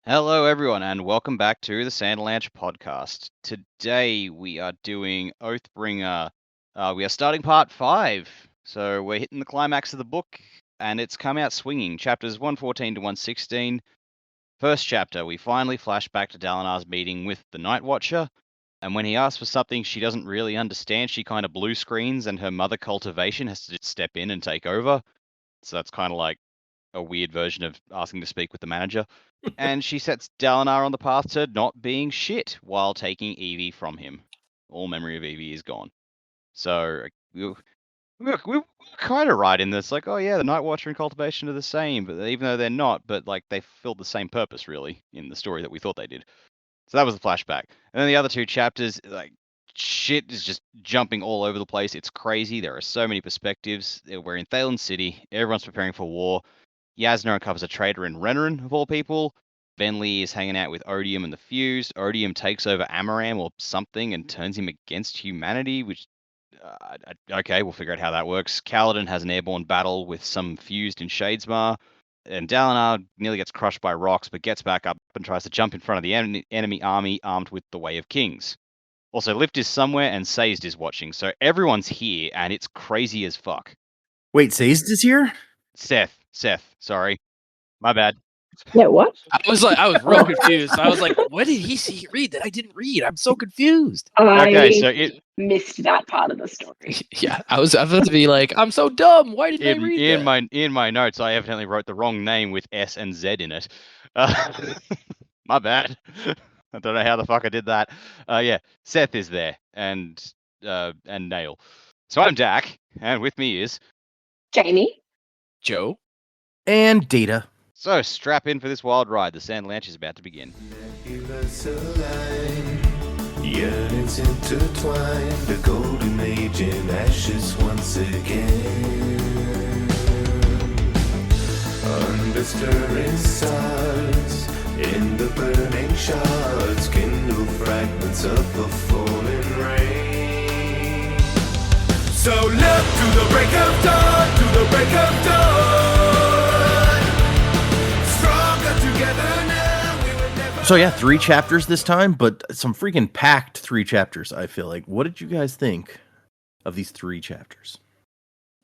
Hello, everyone, and welcome back to the Sanderlanche podcast. Today we are doing Oathbringer. We are starting part 5, so we're hitting the climax of the book, and it's come out swinging. Chapters 114 to 116. First chapter, we finally flash back to Dalinar's meeting with the Night Watcher, and when he asks for something she doesn't really understand, she kind of blue screens, and her mother cultivation has to just step in and take over. So that's kind of like a weird version of asking to speak with the manager. And she sets Dalinar on the path to not being shit while taking Evie from him. All memory of Evie is gone. So we're kind of right in this. Like, oh yeah, the Night Watcher and Cultivation are the same, but even though they're not, but like they filled the same purpose really in the story that we thought they did. So that was the flashback. And then the other two chapters, like shit is just jumping all over the place. It's crazy. There are so many perspectives. We're in Thalen City. Everyone's preparing for war. Yasna uncovers a traitor in Renarin, of all people. Venli is hanging out with Odium and the Fused. Odium takes over Amaram or something and turns him against humanity, which, okay, we'll figure out how that works. Kaladin has an airborne battle with some Fused in Shadesmar. And Dalinar nearly gets crushed by rocks, but gets back up and tries to jump in front of the enemy army armed with the Way of Kings. Also, Lift is somewhere and Sazed is watching, so everyone's here, and it's crazy as fuck. Wait, Sazed is here? Seth, sorry. My bad. Yeah, what? I was real confused. I was like, what did he read that I didn't read? I'm so confused. Okay, so missed that part of the story. Yeah, I was about to be like, I'm so dumb. Why didn't I read that? In my notes, I evidently wrote the wrong name with S and Z in it. My bad. I don't know how the fuck I did that. Yeah, Seth is there, and Nail. So I'm Dak, and with me is Jamie. Joe. And Data. So strap in for this wild ride. The Sanderlanche is about to begin. Yearnings intertwined, the golden age in ashes once again. Under stirring stars, in the burning shards, kindle fragments of the falling rain. So look to the break of dawn, to the break of dawn. Stronger together now, we will never. So yeah, 3 chapters this time, but some freaking packed 3 chapters, I feel like. What did you guys think of these 3 chapters?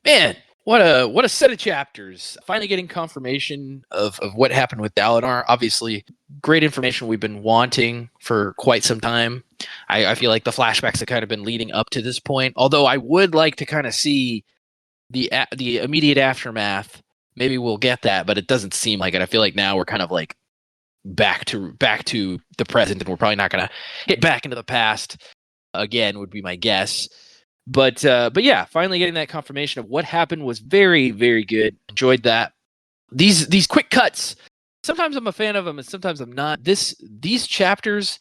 Man, what a set of chapters. Finally getting confirmation of what happened with Dalinar. Obviously, great information we've been wanting for quite some time. I feel like the flashbacks have kind of been leading up to this point. Although I would like to kind of see the immediate aftermath. Maybe we'll get that, but it doesn't seem like it. I feel like now we're kind of like back to the present, and we're probably not going to hit back into the past again, would be my guess. But yeah, finally getting that confirmation of what happened was very, very good. Enjoyed that. These quick cuts. Sometimes I'm a fan of them, and sometimes I'm not. These chapters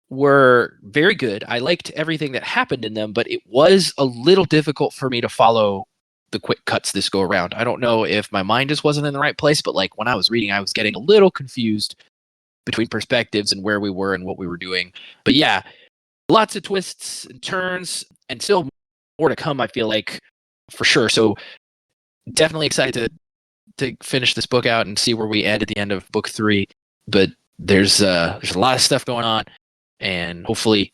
were very good. I liked everything that happened in them, but it was a little difficult for me to follow the quick cuts this go around. I don't know if my mind just wasn't in the right place, but like when I was reading, I was getting a little confused between perspectives and where we were and what we were doing. But yeah, lots of twists and turns, and still more to come, I feel like, for sure. So definitely excited to finish this book out and see where we end at the end of book 3. But there's a lot of stuff going on, and hopefully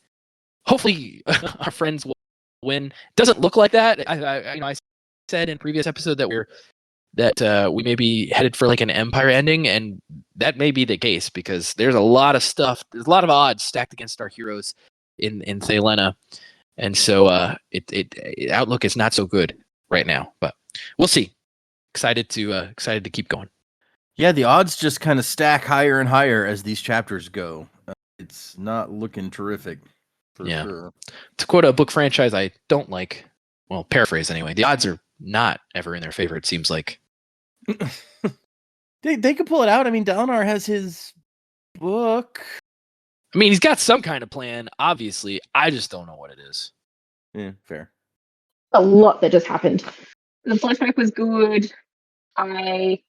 our friends will win. Doesn't look like that. I said in a previous episode that we may be headed for like an Empire ending, and that may be the case because there's a lot of stuff. There's a lot of odds stacked against our heroes in Thelena. And so it outlook is not so good right now, but we'll see. Excited to keep going. Yeah, the odds just kind of stack higher and higher as these chapters go. It's not looking terrific, for sure. To quote a book franchise I don't like, well, paraphrase anyway, the odds are not ever in their favor, it seems like. They could pull it out. I mean, Dalinar has his book. I mean, he's got some kind of plan, obviously. I just don't know what it is. Yeah, fair. A lot that just happened. The flashback was good. I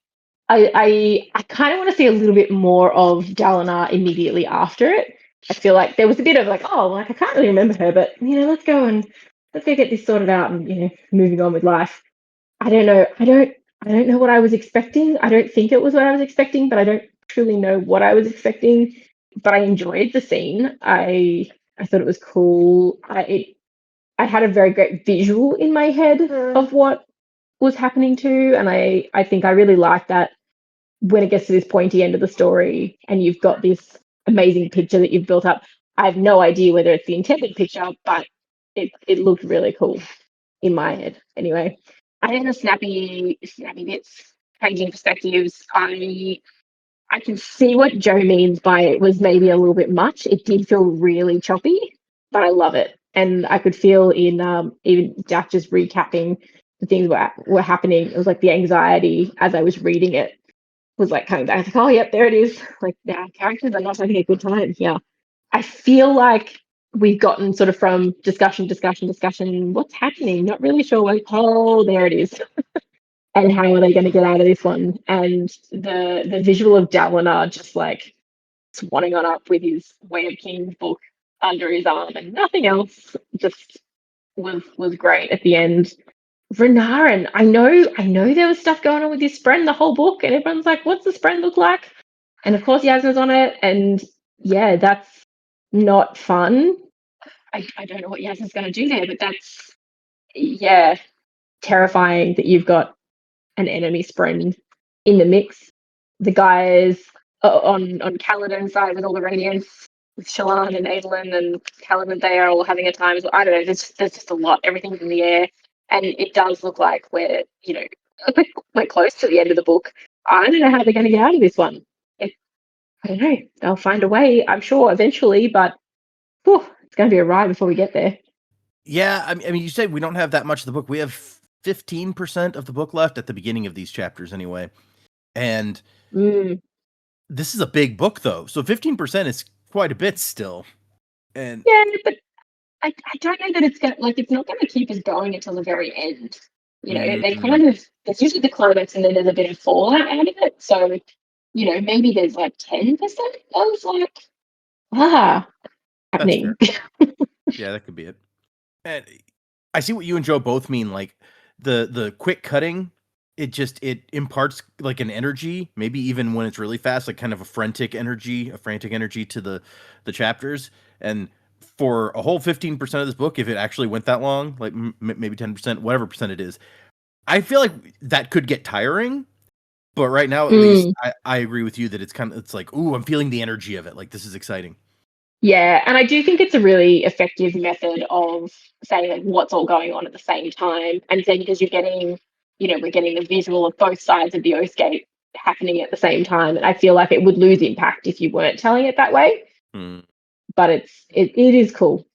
kind of want to see a little bit more of Dalinar immediately after it. I feel like there was a bit of like, oh, like I can't really remember her, but let's go get this sorted out and moving on with life. I don't know. I don't know what I was expecting. I don't think it was what I was expecting, but I don't truly know what I was expecting, but I enjoyed the scene. I thought it was cool. I had a very great visual in my head of what was happening too, and I think I really like that when it gets to this pointy end of the story and you've got this amazing picture that you've built up. I have no idea whether it's the intended picture, but it looked really cool in my head. Anyway, I had the snappy bits, changing perspectives. I can see what Joe means by it was maybe a little bit much. It did feel really choppy, but I love it. And I could feel in even Jack just recapping the things were happening. It was like the anxiety as I was reading it was like coming back. I was like, oh, yep, there it is. Like, now characters are not having a good time. Yeah. I feel like we've gotten sort of from discussion, what's happening? Not really sure. Like, oh, there it is. And how are they going to get out of this one? And the visual of Dalinar just like swanning on up with his Way of Kings book under his arm and nothing else just was great at the end. Renarin, I know there was stuff going on with this Spren the whole book, and everyone's like, what's the Spren look like? And of course Yasna's on it, and yeah, that's not fun. I don't know what Yasna's going to do there, but that's, yeah, terrifying that you've got an enemy Spren in the mix. The guys on Kaladin's side with all the Radiants, with Shallan and Adolin and Kaladin, they are all having a time as well. I don't know, there's just a lot. Everything's in the air. And it does look like we're close to the end of the book. I don't know how they're going to get out of this one. I don't know. They'll find a way, I'm sure, eventually, but it's going to be a ride before we get there. Yeah, I mean, you said we don't have that much of the book. We have 15% of the book left at the beginning of these chapters anyway. And this is a big book, though. So 15% is quite a bit still. And yeah, but I don't know that it's going to, like, it's not going to keep us going until the very end. You know, they kind of, there's usually the climax and then there's a bit of fallout out of it. So, you know, maybe there's like 10% of like, happening. Yeah, that could be it. And I see what you and Joe both mean. Like the quick cutting, it imparts like an energy, maybe even when it's really fast, like kind of a frantic energy to the chapters. And for a whole 15% of this book, if it actually went that long, like maybe 10%, whatever percent it is, I feel like that could get tiring. But right now, at least, I agree with you that it's like, ooh, I'm feeling the energy of it. Like, this is exciting. Yeah, and I do think it's a really effective method of saying like what's all going on at the same time, and then because you're getting, we're getting the visual of both sides of the Oathgate happening at the same time, and I feel like it would lose impact if you weren't telling it that way. But it is cool.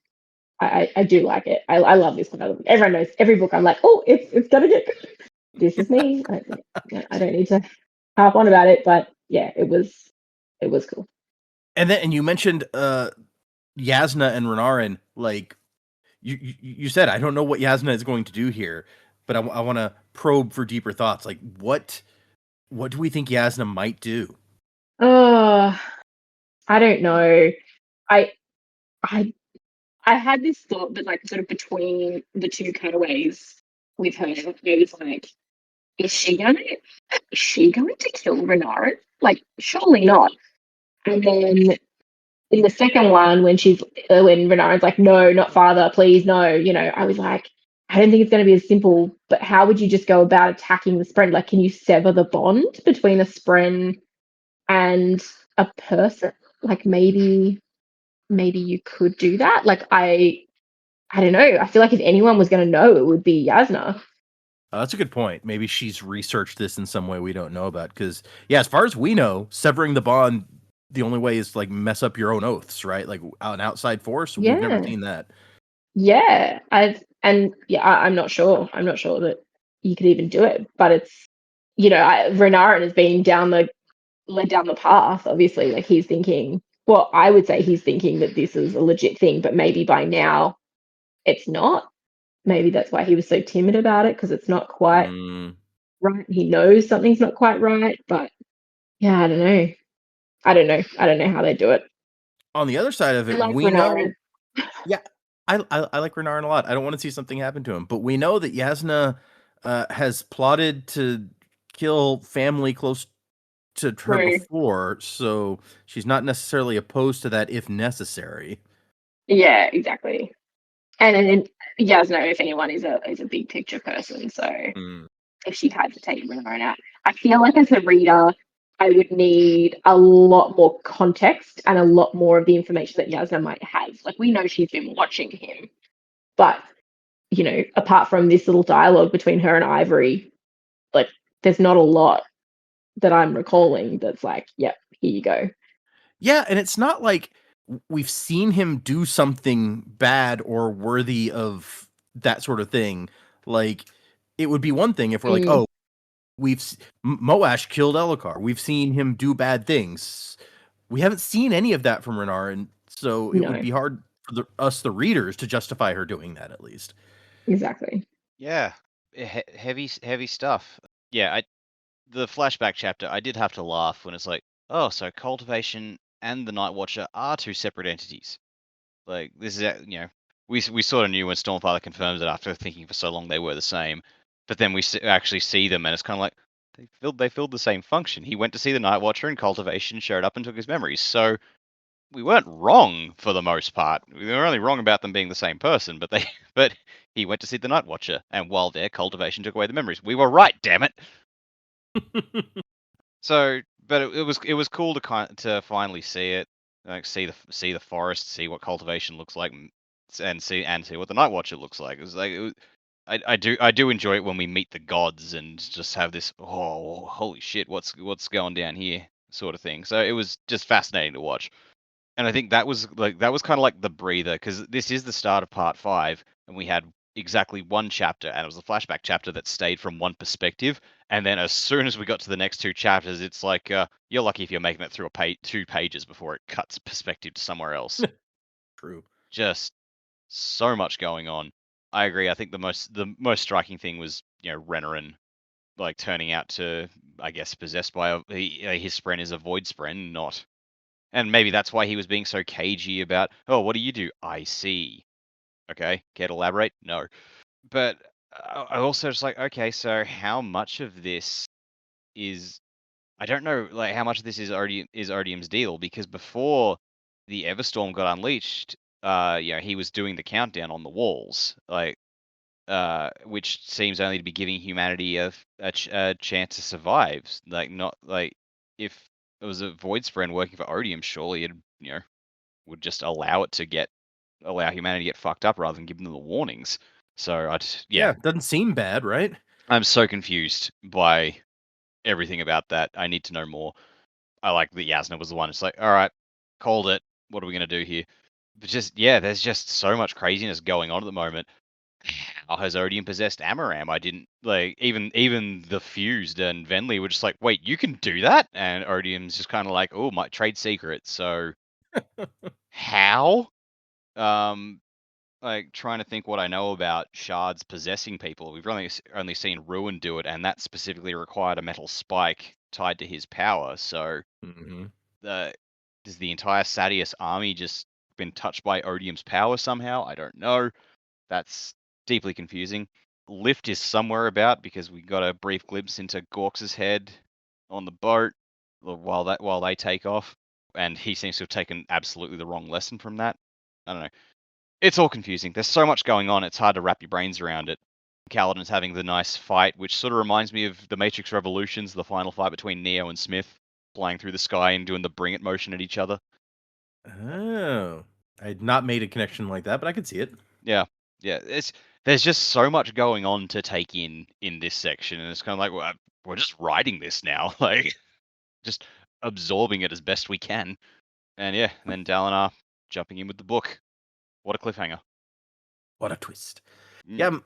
I do like it. I love this one. Everyone knows every book. I'm like, oh, it's gonna get good. This is me. I don't need to harp on about it, but yeah, it was cool. And you mentioned Yasna and Renarin. Like you said, I don't know what Yasna is going to do here, but I want to probe for deeper thoughts. Like what do we think Yasna might do? I don't know. I had this thought that like sort of between the two cutaways with her, it was like, is she going to kill Renarin? Like, surely not. And then in the second one, when Renarin's like, no, not father, please, no, I was like, I don't think it's going to be as simple, but how would you just go about attacking the Spren? Like, can you sever the bond between a Spren and a person? Like, maybe you could do that. Like, I don't know. I feel like if anyone was going to know, it would be Yasna. That's a good point. Maybe she's researched this in some way we don't know about. Because, yeah, as far as we know, severing the bond, the only way is to, like, mess up your own oaths, right? Like, an outside force? Yeah. We've never seen that. Yeah. I'm not sure. I'm not sure that you could even do it. But it's, Renarin has been led down the path, obviously. Like, he's thinking, well, I would say he's thinking that this is a legit thing, but maybe by now it's not. Maybe that's why he was so timid about it, because it's not quite right. He knows something's not quite right, but yeah, I don't know. I don't know how they do it. On the other side of it, we Renarin. Yeah, I like Renarin a lot. I don't want to see something happen to him, but we know that Yasna has plotted to kill family close to her True. before, so she's not necessarily opposed to that if necessary. Yeah, exactly. And then Yasno, if anyone, is a big picture person. So if she had to take Renard out, I feel like as a reader, I would need a lot more context and a lot more of the information that Yasna might have. Like, we know she's been watching him, but apart from this little dialogue between her and Ivory, like, there's not a lot that I'm recalling that's like, yep, here you go. Yeah, and it's not like we've seen him do something bad or worthy of that sort of thing. Like, it would be one thing if we're like, oh, Moash killed Elokar. We've seen him do bad things. We haven't seen any of that from Renar, and so it would be hard for us, the readers, to justify her doing that, at least. Exactly. Yeah, heavy stuff. Yeah, the flashback chapter, I did have to laugh when it's like, oh, so cultivation and the Night Watcher are two separate entities. Like, this is, we sort of knew when Stormfather confirms it after thinking for so long they were the same, but then we actually see them, and it's kind of like they filled the same function. He went to see the Night Watcher, and cultivation showed up and took his memories. So we weren't wrong for the most part. We were only wrong about them being the same person, but he went to see the Night Watcher, and while there, cultivation took away the memories. We were right, damn it. So, but it was cool to finally see it, like see the forest, see what cultivation looks like, and see what the Night Watcher looks like. It was like I do enjoy it when we meet the gods and just have this holy shit, what's going down here sort of thing. So it was just fascinating to watch. And I think that was kind of like the breather, because this is the start of part 5, and we had exactly one chapter, and it was a flashback chapter that stayed from one perspective. And then as soon as we got to the next 2 chapters, it's like you're lucky if you're making it through 2 pages before it cuts perspective to somewhere else. True. Just so much going on. I agree. I think the most striking thing was Renarin, like, turning out to, I guess, possessed by his spren is a void spren, not. And maybe that's why he was being so cagey about, oh, what do you do? I see. Okay, care to elaborate? No. But I also just like, okay, so how much of this is, I don't know, like, how much of this is Odium's deal? Because before the Everstorm got unleashed, he was doing the countdown on the walls, like, which seems only to be giving humanity a chance to survive. Like, not like, if it was a void spren working for Odium, surely it would just allow humanity to get fucked up rather than giving them the warnings. So it doesn't seem bad, right? I'm so confused by everything about that. I need to know more. I like that Yasna was the one. It's like, all right, called it. What are we gonna do here? But there's just so much craziness going on at the moment. How has Odium possessed Amaram? I didn't like even the Fused and Venli were just like, wait, you can do that? And Odium's just kind of like, oh, my trade secret. So how? Like, trying to think what I know about shards possessing people. We've only seen Ruin do it, and that specifically required a metal spike tied to his power. So does the entire Sadius army just been touched by Odium's power somehow? I don't know. That's deeply confusing. Lift is somewhere about, because we got a brief glimpse into Gorks's head on the boat while they take off, and he seems to have taken absolutely the wrong lesson from that. I don't know. It's all confusing. There's so much going on, it's hard to wrap your brains around it. Kaladin's having the nice fight, which sort of reminds me of the Matrix Revolutions, the final fight between Neo and Smith, flying through the sky and doing the bring it motion at each other. Oh, I had not made a connection like that, but I could see it. Yeah. There's just so much going on to take in this section, and it's kind of like, well, we're just writing this now, like, just absorbing it as best we can. And then Dalinar jumping in with the book. What a cliffhanger. What a twist. Yeah,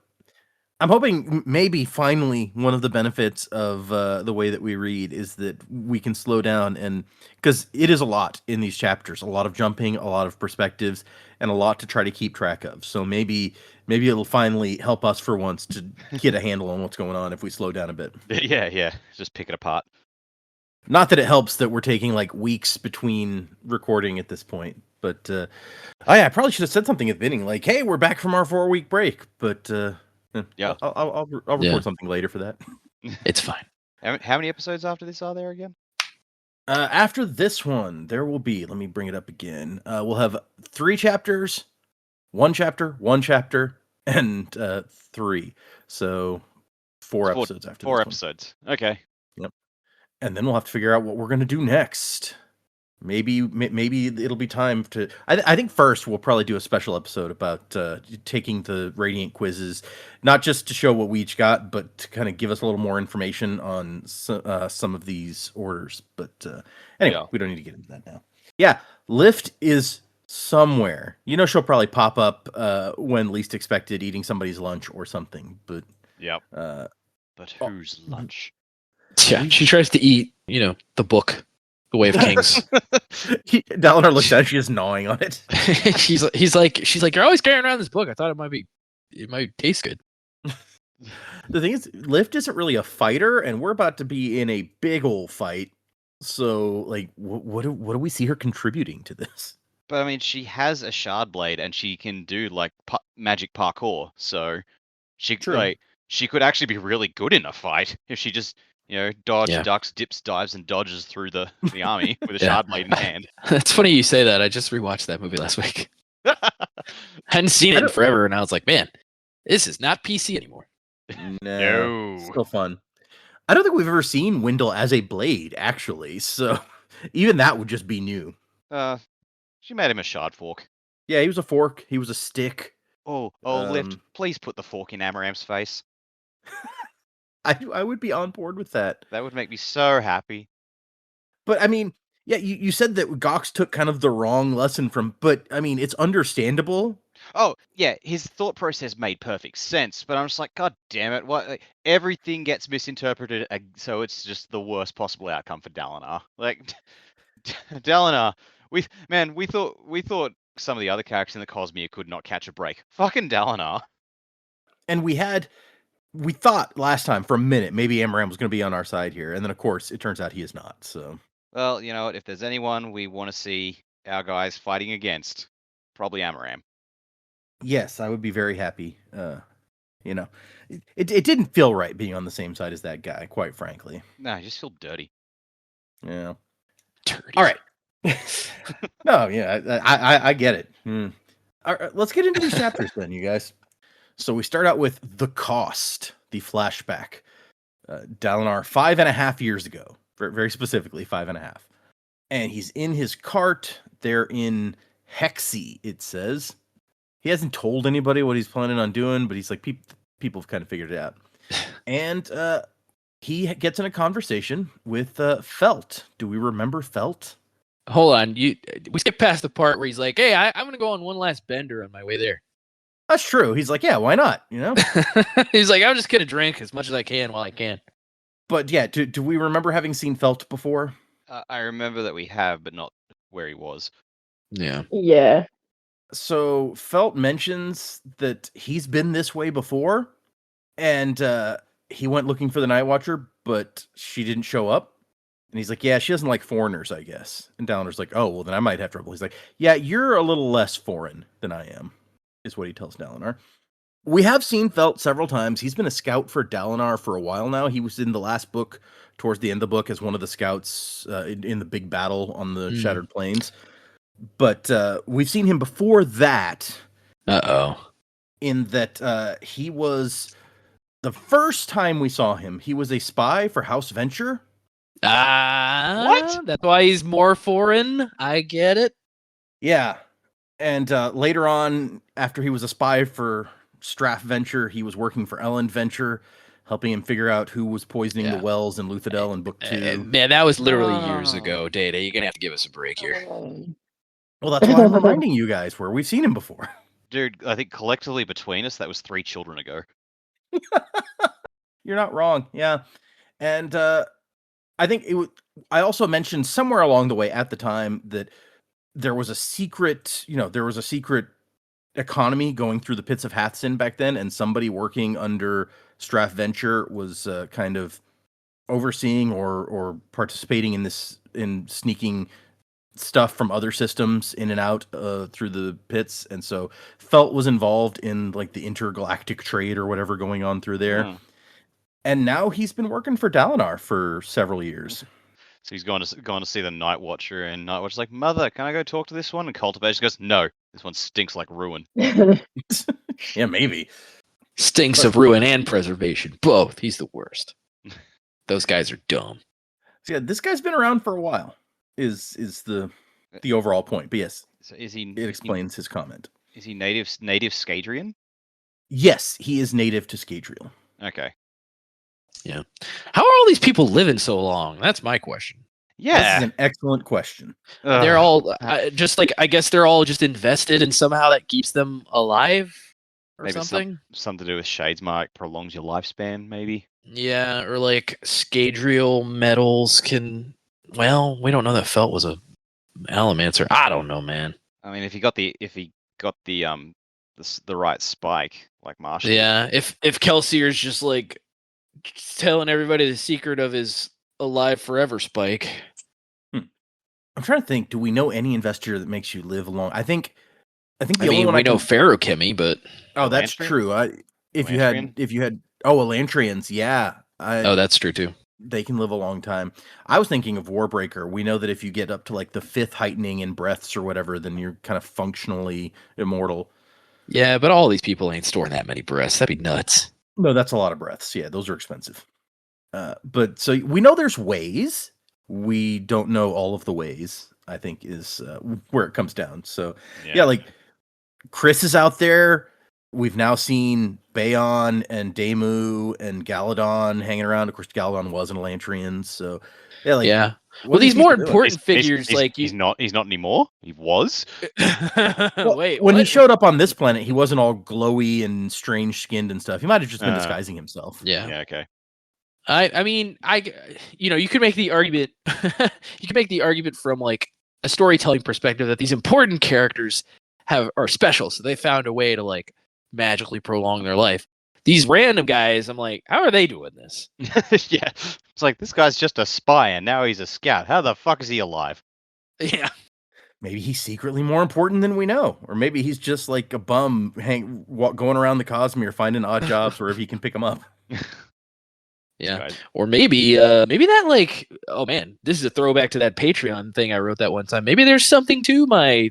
I'm hoping maybe finally one of the benefits of the way that we read is that we can slow down, and because it is a lot in these chapters, a lot of jumping, a lot of perspectives, and a lot to try to keep track of. So maybe it'll finally help us for once to get a handle on what's going on if we slow down a bit. Yeah, just pick it apart. Not that it helps that we're taking like weeks between recording at this point, but I probably should have said something at the beginning, like, "Hey, we're back from our 4-week break." But yeah, I'll record something later for that. It's fine. How many episodes after this are there again? After this one, there will be, let me bring it up again. We'll have 3 chapters, 1 chapter, and 3. So 4 episodes after 4 this episodes. Okay. one. Yep. And then we'll have to figure out what we're going to do next. Maybe it'll be time to. I think first we'll probably do a special episode about taking the Radiant quizzes, not just to show what we each got, but to kind of give us a little more information on some of these orders. But anyway, Yeah. we don't need to get into that now. Yeah, Lift is somewhere. She'll probably pop up when least expected, eating somebody's lunch or something. But Yep. uh, But whose lunch? Yeah, she tries to eat, the book, The Way of Kings. Dalinar looks at it, she's gnawing on it. she's like, you're always carrying around this book. I thought it might taste good. The thing is, Lift isn't really a fighter, and we're about to be in a big old fight. So, like, what do we see her contributing to this? But I mean, she has a shard blade, and she can do like magic parkour. So she True. she could actually be really good in a fight if she just dodge, Yeah. ducks, dips, dives, and dodges through the army with a Yeah. shard blade in hand. It's funny you say that. I just rewatched that movie last week. Hadn't seen it in forever, and I was like, man, this is not PC anymore. No. Still fun. I don't think we've ever seen Wendell as a blade, actually. So even that would just be new. She made him a shard fork. Yeah, he was a fork. He was a stick. Lift, please put the fork in Amaram's face. I would be on board with that. That would make me so happy. But I mean, yeah, you said that Gox took kind of the wrong lesson from, but I mean, it's understandable. Oh, yeah, his thought process made perfect sense, but I'm just like, God damn it, what? Like, everything gets misinterpreted, so it's just the worst possible outcome for Dalinar. Like, Dalinar, we thought some of the other characters in the Cosmere could not catch a break. Fucking Dalinar. And we thought last time for a minute maybe Amaram was going to be on our side here, and then of course it turns out he is not. So, well, you know what? If there's anyone we want to see our guys fighting against, probably Amaram. yes, I would be very happy. It didn't feel right being on the same side as that guy, quite frankly. No, I just feel dirty. Yeah. Dirty. All right. No, yeah, I get it. All right, let's get into these chapters then, you guys. So we start out with the cost, the flashback. Dalinar 5.5 years ago, very specifically 5.5, and he's in his cart. They're in Hexy. It says he hasn't told anybody what he's planning on doing, but he's like people have kind of figured it out. And he gets in a conversation with Felt. Do we remember Felt? Hold on, we skipped past the part where he's like, "Hey, I'm gonna go on one last bender on my way there." That's true. He's like, yeah, why not? He's like, I'm just gonna drink as much as I can while I can. But yeah, do we remember having seen Felt before? I remember that we have, but not where he was. Yeah. Yeah. So Felt mentions that he's been this way before, and he went looking for the Night Watcher, but she didn't show up. And he's like, yeah, she doesn't like foreigners, I guess. And Dalinar's like, oh, well, then I might have trouble. He's like, yeah, you're a little less foreign than I am, is what he tells Dalinar. We have seen Felt several times. He's been a scout for Dalinar for a while now. He was in the last book, towards the end of the book, as one of the scouts in the big battle on the Shattered Plains. But we've seen him before that. In that he was, the first time we saw him, he was a spy for House Venture. What? That's why he's more foreign. I get it. Yeah. And later on, after he was a spy for Straff Venture, he was working for Ellen Venture, helping him figure out who was poisoning the wells in Luthadel in book 2. Man, that was literally years ago, Data. You're gonna have to give us a break here. Well, that's why I'm reminding you guys where we've seen him before. Dude, I think collectively between us, that was 3 children ago. You're not wrong. Yeah. And I think I also mentioned somewhere along the way at the time that there was a secret, economy going through the pits of Hathsin back then, and somebody working under Straff Venture was kind of overseeing or participating in sneaking stuff from other systems in and out through the pits. And so Felt was involved in like the intergalactic trade or whatever going on through there. And now he's been working for Dalinar for several years. So he's going to see the Night Watcher, and Night Watcher's like, "Mother, can I go talk to this one?" And Cultivation goes, "No, this one stinks like ruin." Yeah, maybe. Stinks of ruin and preservation. Both. He's the worst. Those guys are dumb. So yeah, this guy's been around for a while. Is the overall point? But yes, So is he? it explains his comment. Is he native Scadrian? Yes, he is native to Scadrial. Okay. Yeah. How are all these people living so long? That's my question. This Yeah. is an excellent question. They're all just like, I guess they're all just invested, and somehow that keeps them alive or Maybe something. Something to do with Shadesmark prolongs your lifespan, maybe. Yeah, or like Scadrial metals can. Well, we don't know that Felt was a Allomancer. I don't know, man. I mean, if he got the right spike, like Marshall. Yeah, if Kelsier's just like telling everybody the secret of his alive forever spike. I'm trying to think. Do we know any investor that makes you live long? I think the I only mean, one we know Ferrochemy, but Oh, that's Elantrian? true. If you Elantrian? had Elantrians, yeah. oh, that's true too. They can live a long time. I was thinking of Warbreaker. We know that if you get up to like the 5th heightening in breaths or whatever, then you're kind of functionally immortal. Yeah, but all these people ain't storing that many breaths. That'd be nuts. No, that's a lot of breaths. Yeah, those are expensive. But so we know there's ways. We don't know all of the ways, I think, is where it comes down. So yeah, like Chris is out there. We've now seen Bayon and Daemu and Galadon hanging around. Of course, Galadon was an Elantrian, so yeah, like Yeah. what Well, are these people more doing? important figures, like he's not anymore. He was. Well, Wait, when he what? showed up on this planet, he wasn't all glowy and strange skinned and stuff. He might have just been disguising himself. Yeah. Yeah. Okay. I mean, you could make the argument. You could make the argument from like a storytelling perspective that these important characters are special, so they found a way to like magically prolong their life. These random guys, I'm like, how are they doing this? Yeah. It's like this guy's just a spy, and now he's a scout. How the fuck is he alive? Yeah. Maybe he's secretly more important than we know, or maybe he's just like a bum going around the Cosmere finding odd jobs wherever he can pick them up. Yeah. Right. Or maybe that like, oh man, this is a throwback to that Patreon thing I wrote that one time. Maybe there's something to my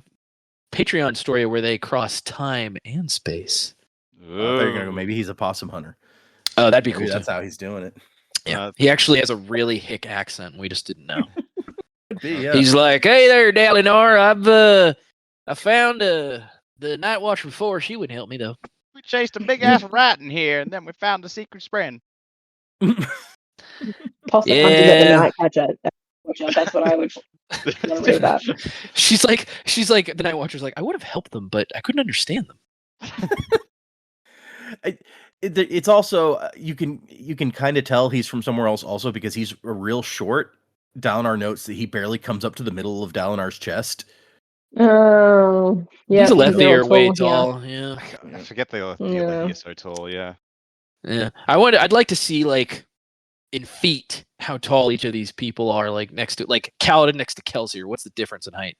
Patreon story where they cross time and space. There you go. Maybe he's a possum hunter. Oh, that'd be Maybe cool. that's Too. how he's doing it. Yeah. He actually has a really hick accent. We just didn't know. Could be, yeah. He's like, "Hey there, Dalinar. I found the Night Watcher before. She wouldn't help me though." We chased a big ass rat in here, and then we found the secret spren. Possibly Yeah. to get the Night Watcher. That's what I would want to read that. She's like, the Night Watcher's like, I would have helped them, but I couldn't understand them. It's also you can kind of tell he's from somewhere else also because he's a real short. Dalinar notes that he barely comes up to the middle of Dalinar's chest. Oh, yeah. He's a real Lethier, way tall, tall. Yeah. I forget the Yeah. he's so tall. Yeah. Yeah. I'd like to see like in feet how tall each of these people are, like next to like Kaladin next to Kelsier. What's the difference in height?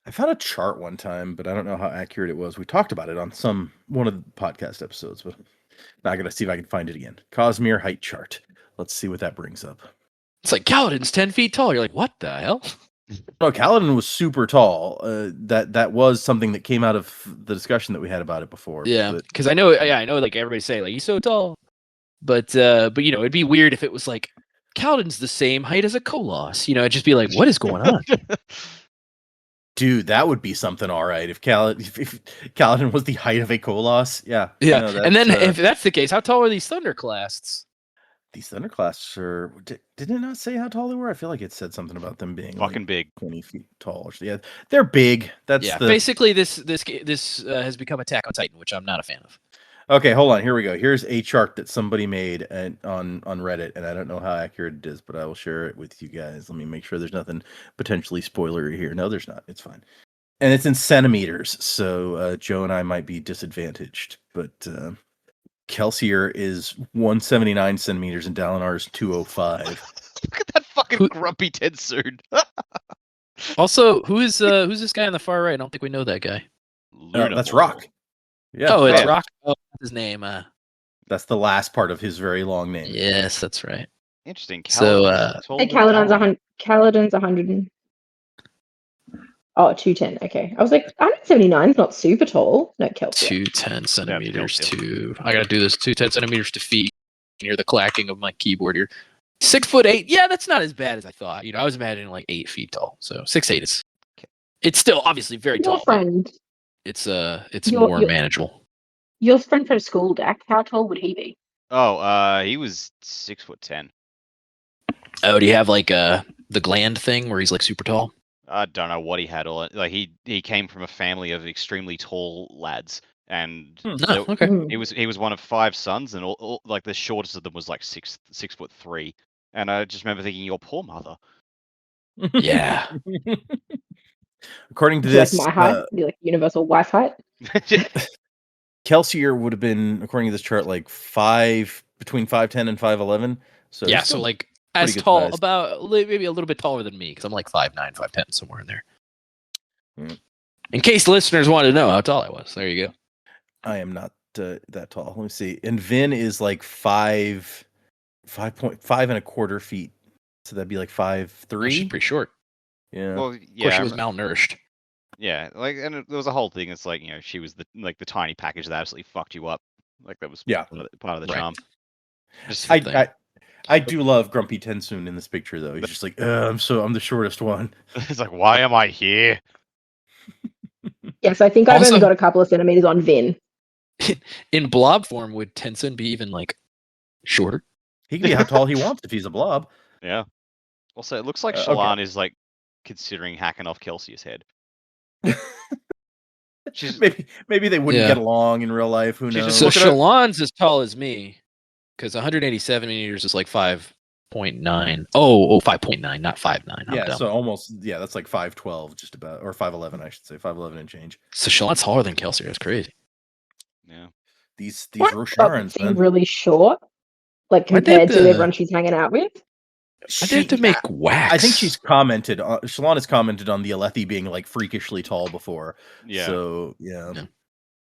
I found a chart one time, but I don't know how accurate it was. We talked about it on one of the podcast episodes, but now I gotta see if I can find it again. Cosmere height chart. Let's see what that brings up. It's like Kaladin's 10 feet tall. You're like, what the hell? No, Kaladin was super tall. That was something that came out of the discussion that we had about it before. Yeah, but because I know like everybody's saying like he's so tall, but it'd be weird if it was like Kaladin's the same height as a Koloss. It'd just be like, what is going on? dude, that would be something all right if Kaladin was the height of a Koloss. Yeah. Yeah, no, and then that's, if that's the case, how tall are these Thunderclasts? these Thunderclasts are. Didn't it not say how tall they were? I feel like it said something about them being Fucking like big. 20 feet tall. Or so. Yeah, they're big. That's Yeah, the basically this has become Attack on Titan, which I'm not a fan of. Okay, hold on. Here we go. Here's a chart that somebody made on Reddit, and I don't know how accurate it is, but I will share it with you guys. Let me make sure there's nothing potentially spoilery here. No, there's not. It's fine. And it's in centimeters, so Joe and I might be disadvantaged. But Kelsier is 179 centimeters, and Dalinar is 205. Look at that fucking grumpy Tensoon. Also, who's this guy on the far right? I don't think we know that guy. That's Rock. Yeah. Oh, it's yeah. Rock. Oh, that's his name. That's the last part of his very long name. Yes, that's right. Interesting. So, Kaladin's taller And than Kaladin's Dallin. Kaladin's 100 and... Oh, 210. Okay. I was like, 179 is not super tall. No, Kelsier. 210 centimeters Kelsier. to. I gotta do this 210 centimeters to feet. You hear the clacking of my keyboard here. 6'8". Yeah, that's not as bad as I thought. I was imagining like 8 feet tall. So 6'8" is. It's still obviously very Your tall. but friend, It's Your- more your- manageable. your friend from school, Dak, how tall would he be? Oh, he was 6'10". Oh, do you have like the gland thing where he's like super tall? I don't know what he had. Like he came from a family of extremely tall lads, and Oh, okay. Hmm. he was one of 5 sons, and all like the shortest of them was like 6'3". And I just remember thinking, your poor mother. Yeah. According to Is it this, like my height? Be like universal wife height? Kelsier would have been, according to this chart, like between 5'10" and 5'11". So Yeah, he's so still like pretty as good tall, size. about maybe a little bit taller than me, because I'm like 5'9", 5'10", somewhere in there. Mm. In case listeners wanted to know how tall I was, there you go. I am not that tall. Let me see. And Vin is like 5.5 and a quarter feet. So that'd be like 5'3". She's pretty short. Yeah. Well, Of course, yeah, she was malnourished. yeah. Like, and there was a whole thing. It's like, she was the tiny package that absolutely fucked you up. Like that was Yeah. part of the Right. charm. Just That's the thing. I do love Grumpy Tensoon in this picture though. He's just like, I'm the shortest one. it's like, why am I here? Yes, I think I've Also- only got a couple of centimeters on Vin. In blob form, would Tenson be even like shorter? He can be how tall he wants if he's a blob. Yeah. Also, it looks like Okay. Shallan is like considering hacking off Kelsey's head. She's Maybe they wouldn't Yeah. get along in real life. Who She's knows? just So looking at- Shallan's as tall as me, because 187 meters is like 5.9. Oh, 5.9, not 5'9". I'm Yeah, dumb. so almost, that's like 5'12", just about, or 5'11", I should say, 5'11" and change. So Shallan's taller than Kelsey. That's crazy. Yeah. These What? Rosharans, Seem man. really short, like Why'd they compared to have to- everyone she's hanging out with. I did have to make wax. I think Shallan has commented on the Alethi being like freakishly tall before. Yeah. So yeah. Yeah.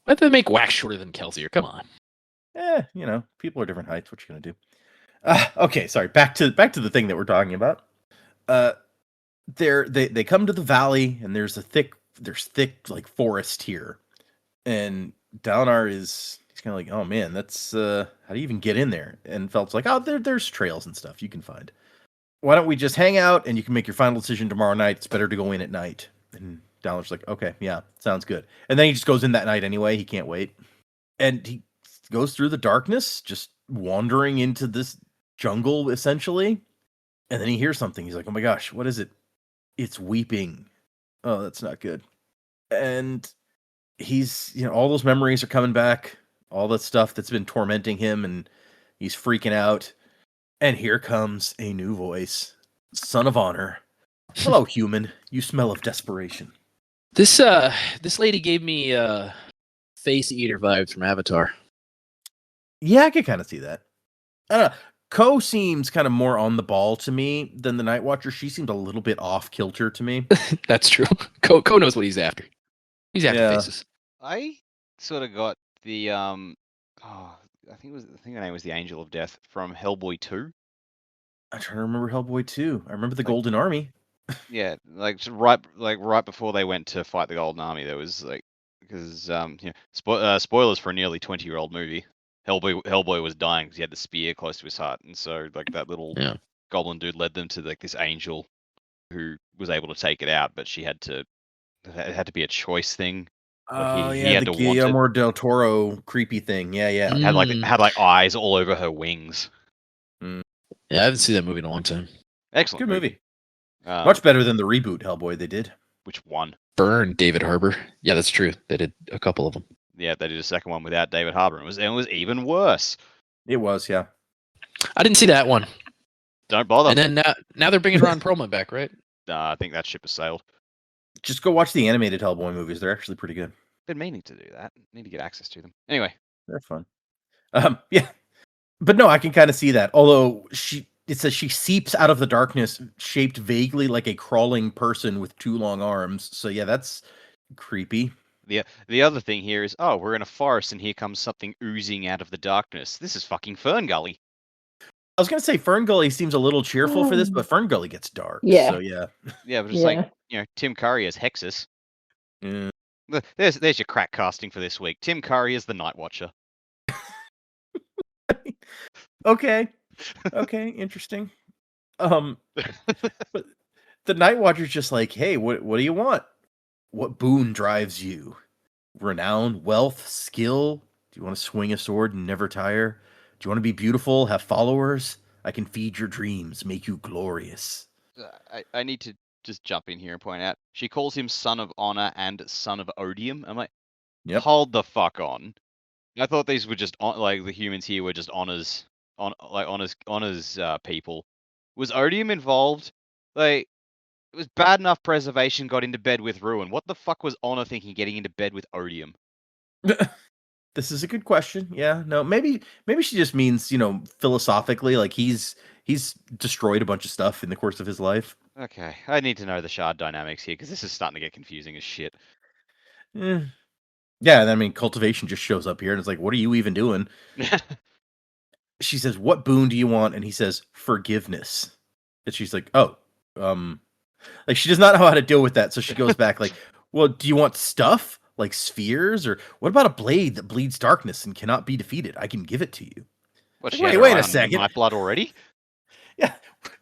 Why'd they make wax shorter than Kelsey? Come on. People are different heights. What you gonna do? Okay, sorry. Back to the thing that we're talking about. They come to the valley, and there's thick like forest here, and Dalinar he's kind of like, oh man, that's how do you even get in there? And Phelps like, oh, there's trails and stuff you can find. Why don't we just hang out and you can make your final decision tomorrow night? It's better to go in at night. And Dalinar's like, okay, yeah, sounds good. And then he just goes in that night anyway. He can't wait, and he goes through the darkness, just wandering into this jungle essentially. And then he hears something. He's like, oh my gosh, what is it? It's weeping. Oh, that's not good. And he's, all those memories are coming back, all that stuff that's been tormenting him, and he's freaking out. And here comes a new voice, Son of Honor. Hello, human. You smell of desperation. This lady gave me face eater vibes from Avatar. Yeah, I could kind of see that. I don't know. Ko seems kind of more on the ball to me than the Night Watcher. She seemed a little bit off kilter to me. That's true. Ko knows what he's after. He's after Yeah. faces. I sort of got the I think the name was the Angel of Death from Hellboy 2. I'm trying to remember Hellboy 2. I remember the Golden Army. Yeah, right before they went to fight the Golden Army, there was because spoilers for a nearly 20-year-old movie. Hellboy was dying because he had the spear close to his heart, and so that little goblin dude led them to this angel who was able to take it out, but it had to be a choice thing. He had the to want it. Guillermo del Toro creepy thing. Yeah. Had eyes all over her wings. Yeah, I haven't seen that movie in a long time. Excellent Good movie. Um, Much better than the reboot Hellboy they did. Which one? Burn David Harbour. Yeah, that's true. They did a couple of them. Yeah, they did a second one without David Harbour. It was even worse. It was, yeah. I didn't see that one. Don't bother. And then now they're bringing Ron Perlman back, right? I think that ship has sailed. Just go watch the animated Hellboy movies. They're actually pretty good. Been meaning to do that. Need to get access to them. Anyway. They're fun. Yeah. But no, I can kind of see that. Although it says she seeps out of the darkness, shaped vaguely like a crawling person with 2 long arms. So yeah, that's creepy. The other thing here is, we're in a forest and here comes something oozing out of the darkness. This is fucking Ferngully. I was gonna say Fern Gully seems a little cheerful for this, but Fern Gully gets dark. Yeah. So yeah. Yeah, but just Yeah. like Tim Curry as Hexus. Yeah. There's your crack casting for this week. Tim Curry is the Night Watcher. Okay. Okay, interesting. But the Night Watcher's just like, hey, what do you want? What boon drives you? Renown, wealth, skill? Do you want to swing a sword and never tire? Do you want to be beautiful, have followers? I can feed your dreams, make you glorious. I need to just jump in here and point out she calls him Son of Honor and Son of Odium. I'm like, Yep. hold the fuck on. I thought these were just like the humans here were just honors people. Was Odium involved? Like, it was bad enough Preservation got into bed with Ruin. What the fuck was Honor thinking getting into bed with Odium? This is a good question. Yeah, no, maybe she just means, philosophically, like he's destroyed a bunch of stuff in the course of his life. Okay, I need to know the shard dynamics here because this is starting to get confusing as shit. Yeah, and I mean, cultivation just shows up here and it's like, what are you even doing? She says, what boon do you want? And he says, forgiveness. And she's like, oh, like she does not know how to deal with that. So she goes back like, well, do you want stuff like spheres, or what about a blade that bleeds darkness and cannot be defeated? I can give it to you. What, Like, wait a second. Nightblood already? Yeah.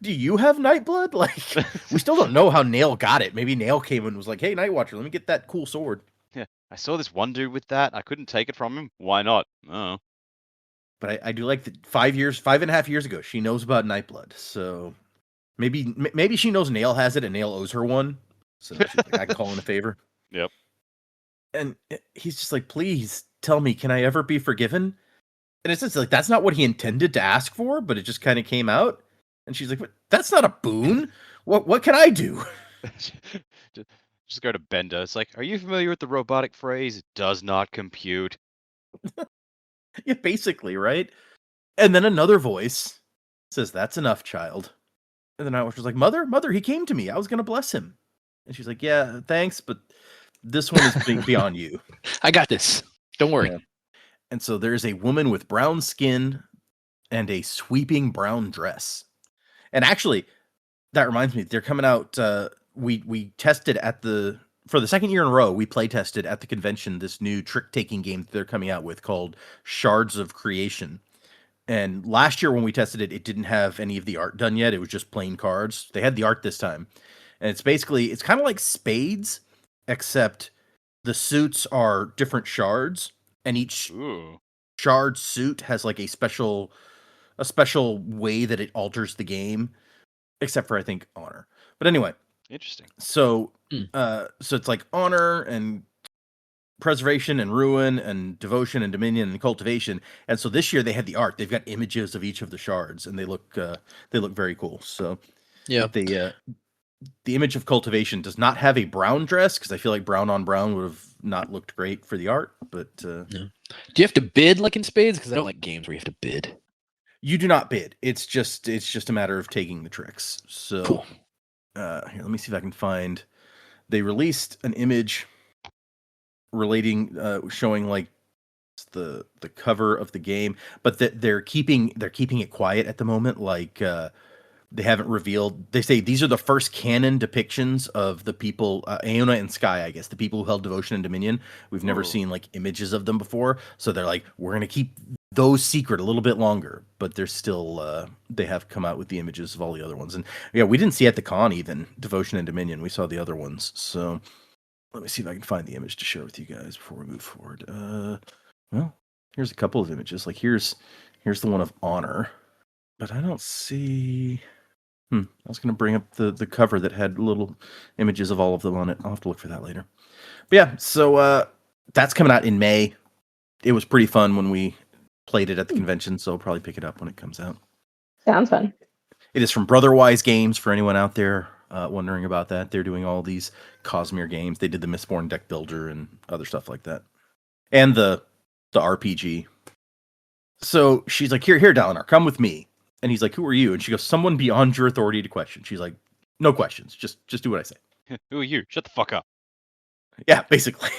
Do you have Nightblood? Like, we still don't know how Nail got it. Maybe Nail came and was like, hey, Nightwatcher, let me get that cool sword. Yeah, I saw this one dude with that. I couldn't take it from him. Why not? Oh. But I do like that 5.5 years ago, she knows about Nightblood. So maybe she knows Nail has it and Nail owes her one. So she's like, I can call in a favor. Yep. And he's just like, please tell me, can I ever be forgiven? And it's just like, that's not what he intended to ask for, but it just kind of came out. And she's like, but that's not a boon. What can I do? Just go to Bender. It's like, are you familiar with the robotic phrase, does not compute? Yeah, basically, right? And then another voice says, that's enough, child. And the Night Watcher's like, mother, he came to me. I was going to bless him. And she's like, yeah, thanks, but this one is beyond you. I got this. Don't worry. Yeah. And so there's a woman with brown skin and a sweeping brown dress. And actually, that reminds me, they're coming out. We tested for the second year in a row, we play tested at the convention this new trick-taking game that they're coming out with called Shards of Creation. And last year when we tested it, it didn't have any of the art done yet. It was just plain cards. They had the art this time. And it's kind of like Spades, except the suits are different shards, and each shard suit has like a special way that it alters the game, except for I think Honor. But anyway, interesting. So so it's like Honor and Preservation and Ruin and Devotion and Dominion and Cultivation. And so this year they had the art. They've got images of each of the shards, and they look very cool. So yeah, the image of Cultivation does not have a brown dress, because I feel like brown on brown would have not looked great for the art. But do you have to bid like in Spades? Because I don't like games where you have to bid. You do not bid. It's just a matter of taking the tricks. So cool. Here, let me see if I can find. They released an image relating, showing like the cover of the game, but they're keeping it quiet at the moment. Like they haven't revealed. They say these are the first canon depictions of the people, Aona and Sky, I guess, the people who held Devotion and Dominion. We've never seen like images of them before, so they're like, we're gonna keep those secret a little bit longer. But they're still, they have come out with the images of all the other ones, and yeah, we didn't see at the con even Devotion and Dominion. We saw the other ones. So let me see if I can find the image to share with you guys before we move forward. Well, here's a couple of images. Like here's the one of Honor, but I don't see. I was going to bring up the cover that had little images of all of them on it. I'll have to look for that later. But yeah, so that's coming out in May. It was pretty fun when we played it at the convention, so I'll probably pick it up when it comes out. Sounds fun. It is from Brotherwise Games, for anyone out there wondering about that. They're doing all these Cosmere games. They did the Mistborn deck builder and other stuff like that. And the RPG. So she's like, here, Dalinar, come with me. And he's like, who are you? And she goes, someone beyond your authority to question. She's like, no questions. Just do what I say. Who are you? Shut the fuck up. Yeah, basically.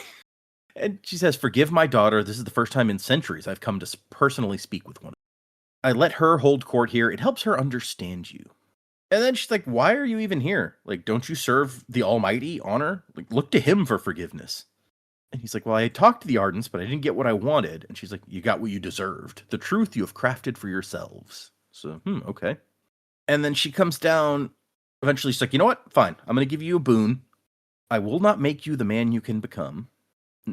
And she says, forgive my daughter. This is the first time in centuries I've come to personally speak with one. I let her hold court here. It helps her understand you. And then she's like, why are you even here? Like, don't you serve the Almighty honor? Like, look to him for forgiveness. And he's like, well, I talked to the Ardents, but I didn't get what I wanted. And she's like, you got what you deserved. The truth you have crafted for yourselves. So, okay. And then she comes down. Eventually, she's like, you know what? Fine. I'm going to give you a boon. I will not make you the man you can become.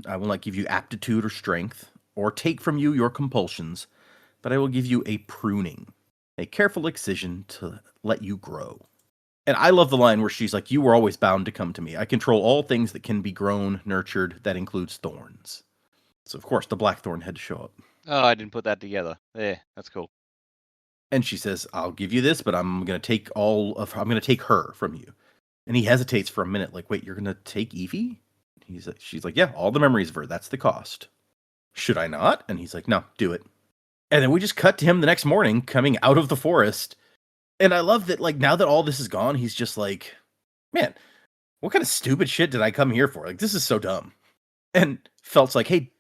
I will not give you aptitude or strength, or take from you your compulsions, but I will give you a pruning, a careful excision to let you grow. And I love the line where she's like, you were always bound to come to me. I control all things that can be grown, nurtured. That includes thorns. So, of course, the blackthorn had to show up. Oh, I didn't put that together. Yeah, that's cool. And she says, I'll give you this, but I'm going to take her from you. And he hesitates for a minute, like, wait, you're going to take Evie? She's like, yeah, all the memories of her. That's the cost. Should I not? And he's like, no, do it. And then we just cut to him the next morning coming out of the forest. And I love that, like, now that all this is gone, he's just like, man, what kind of stupid shit did I come here for? Like, this is so dumb. And Felt's like, hey,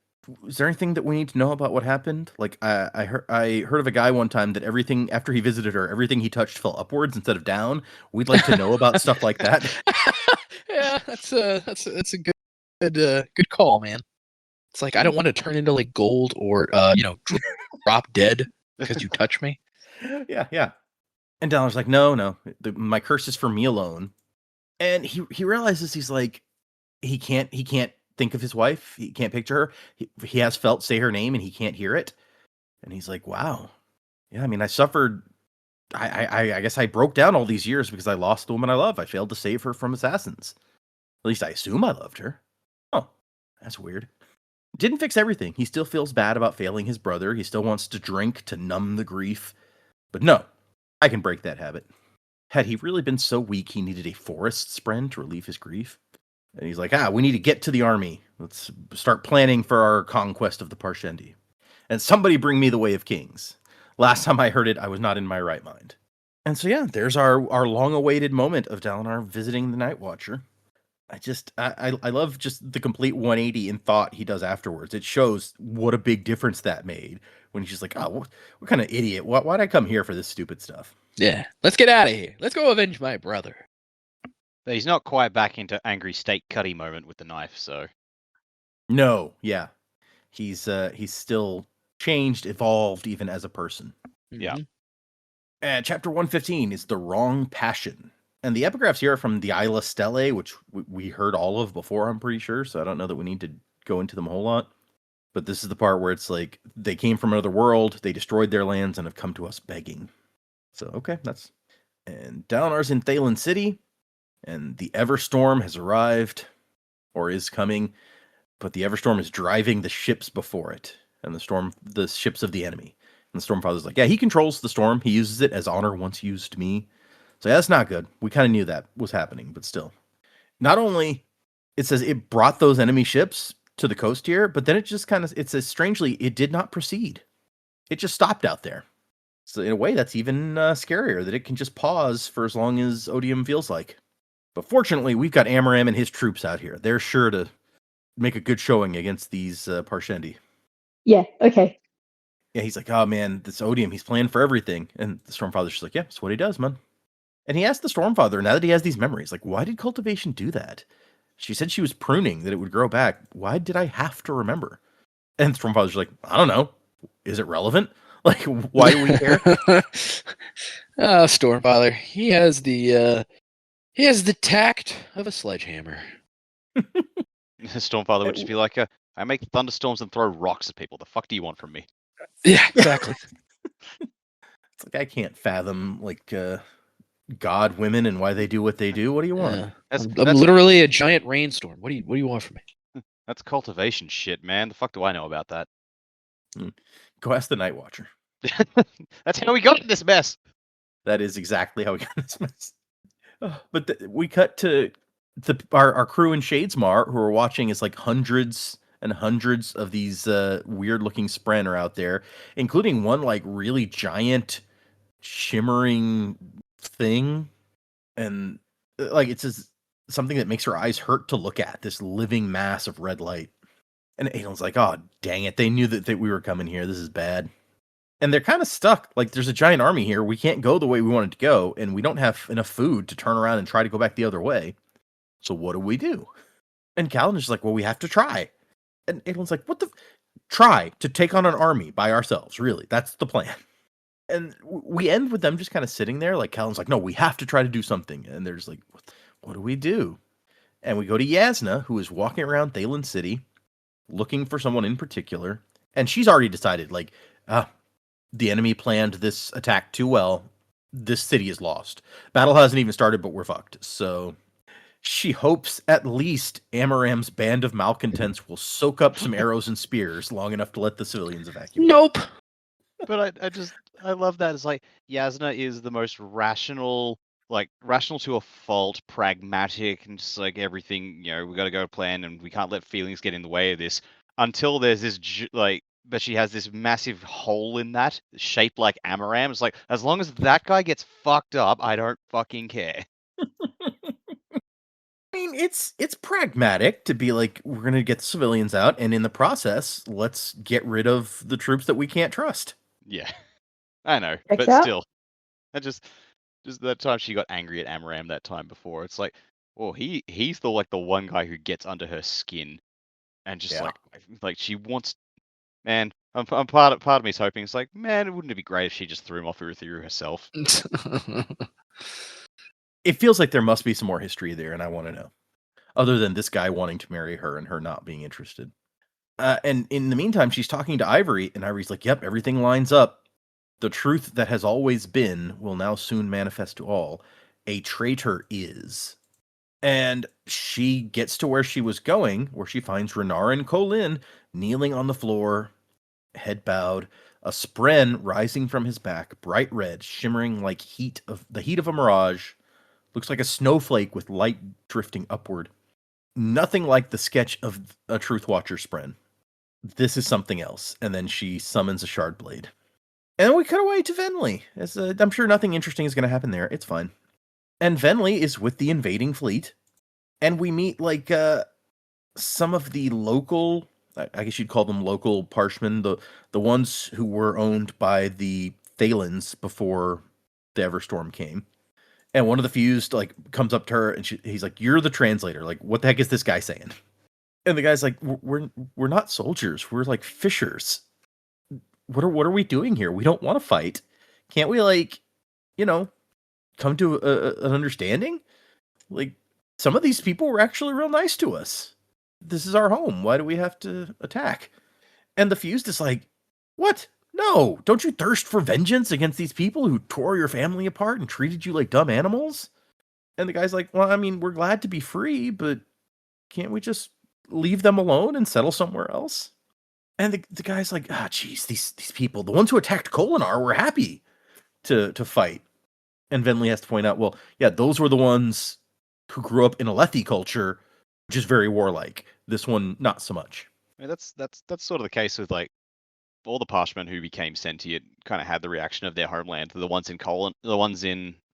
is there anything that we need to know about what happened? Like, I heard of a guy one time that everything, after he visited her, everything he touched fell upwards instead of down. We'd like to know about stuff like that. Yeah, that's a good call, man. It's like, I don't want to turn into like gold or drop dead because you touch me. Yeah. And Dallar's like, no, my curse is for me alone. And he realizes he's like, he can't think of his wife. He can't picture her. He has Felt say her name and he can't hear it. And he's like, wow. Yeah, I mean, I suffered. I guess I broke down all these years because I lost the woman I love. I failed to save her from assassins. At least I assume I loved her. Oh, that's weird. Didn't fix everything. He still feels bad about failing his brother. He still wants to drink to numb the grief. But no, I can break that habit. Had he really been so weak he needed a forest spren to relieve his grief? And he's like, we need to get to the army. Let's start planning for our conquest of the Parshendi. And somebody bring me the Way of Kings. Last time I heard it, I was not in my right mind. And so, yeah, there's our long-awaited moment of Dalinar visiting the Night Watcher. I love just the complete 180 in thought he does afterwards. It shows what a big difference that made when he's just like, what kind of idiot? Why'd I come here for this stupid stuff? Yeah, let's get out of here. Let's go avenge my brother. But he's not quite back into angry steak cutty moment with the knife, so. No, yeah. He's still changed, evolved, even as a person. Yeah. And chapter 115 is The Wrong Passion. And the epigraphs here are from the Isla Stelle, which we heard all of before, I'm pretty sure, so I don't know that we need to go into them a whole lot. But this is the part where it's like, they came from another world, they destroyed their lands, and have come to us begging. So, okay, that's... And Dalinar's in Thaylen City, and the Everstorm has arrived, or is coming, but the Everstorm is driving the ships before it, and the ships of the enemy. And the Stormfather's like, yeah, he controls the storm, he uses it as Honor once used me. So yeah, that's not good. We kind of knew that was happening, but still. Not only, it says it brought those enemy ships to the coast here, but then it just it says strangely, it did not proceed. It just stopped out there. So in a way, that's even scarier, that it can just pause for as long as Odium feels like. But fortunately, we've got Amaram and his troops out here. They're sure to make a good showing against these Parshendi. Yeah, okay. Yeah, he's like, oh man, this Odium, he's playing for everything. And the Stormfather's just like, yeah, that's what he does, man. And he asked the Stormfather, now that he has these memories, like, why did cultivation do that? She said she was pruning, that it would grow back. Why did I have to remember? And the Stormfather's like, I don't know. Is it relevant? Like, why do we care? Stormfather, he has the tact of a sledgehammer. Stormfather would just be like, I make thunderstorms and throw rocks at people. The fuck do you want from me? Yeah, exactly. It's like, I can't fathom, like, God, women, and why they do what they do. What do you want? Yeah. I'm literally a giant rainstorm. What do you want from me? That's cultivation shit, man. The fuck do I know about that? Go ask the Night Watcher. That's how we got in this mess. That is exactly how we got in this mess. But we cut to our crew in Shadesmar, who are watching as like hundreds and hundreds of these weird-looking spren are out there, including one like really giant, shimmering thing, and like it's just something that makes her eyes hurt to look at, this living mass of red light. And Aedel's like, oh dang it, they knew that we were coming here, this is bad. And they're kind of stuck. Like, there's a giant army here. We can't go the way we wanted to go, and we don't have enough food to turn around and try to go back the other way. So what do we do? And Kaladin's like, well, we have to try. And everyone's like, what the? Try to take on an army by ourselves, really. That's the plan. And we end with them just kind of sitting there. Like, Kaladin's like, no, we have to try to do something. And they're just like, what do we do? And we go to Yasna, who is walking around Thalen City, looking for someone in particular. And she's already decided, like, the enemy planned this attack too well. This city is lost. Battle hasn't even started, but we're fucked. So she hopes at least Amaram's band of malcontents will soak up some arrows and spears long enough to let the civilians evacuate. Nope. But I love that. It's like Yasna is the most rational to a fault, pragmatic, and just like everything, we got to go plan and we can't let feelings get in the way of this until there's this but she has this massive hole in that shaped like Amaram. It's like, as long as that guy gets fucked up, I don't fucking care. I mean, it's pragmatic to be like, we're going to get the civilians out, and in the process, let's get rid of the troops that we can't trust. Yeah, I know, Checks but out. still, I just that time she got angry at Amaram that time before. It's like, oh, he's the one guy who gets under her skin, and just Yeah. like she wants. Man, I'm part of me's hoping it's like, man, wouldn't it be great if she just threw him off through herself? It feels like there must be some more history there, and I want to know. Other than this guy wanting to marry her and her not being interested. And in the meantime, she's talking to Ivory, and Ivory's like, yep, everything lines up. The truth that has always been will now soon manifest to all. A traitor is. And she gets to where she was going, where she finds Renar and Colin kneeling on the floor, head bowed, a spren rising from his back, bright red, shimmering like the heat of a mirage. Looks like a snowflake with light drifting upward. Nothing like the sketch of a Truth Watcher spren. This is something else. And then she summons a shard blade. And then we cut away to Venli. I'm sure nothing interesting is going to happen there. It's fine. And Venli is with the invading fleet. And we meet some of the local, I guess you'd call them local Parshmen, the ones who were owned by the Thalens before the Everstorm came. And one of the fused comes up to her and he's like, "You're the translator. Like, what the heck is this guy saying?" And the guy's like, "We're not soldiers. We're like fishers. What are we doing here? We don't want to fight. Can't we come to an understanding? Like, some of these people were actually real nice to us. This is our home. Why do we have to attack?" And the fused is like, "What? No, don't you thirst for vengeance against these people who tore your family apart and treated you like dumb animals?" And the guy's like, "Well, I mean, we're glad to be free, but can't we just leave them alone and settle somewhere else?" And the guy's like, geez, these people, the ones who attacked Kolinar, were happy to fight. And Venli has to point out, well, yeah, those were the ones who grew up in Alethi culture, which is very warlike. This one, not so much. I mean, that's sort of the case with all the Parshmen who became sentient kind of had the reaction of their homeland. The ones in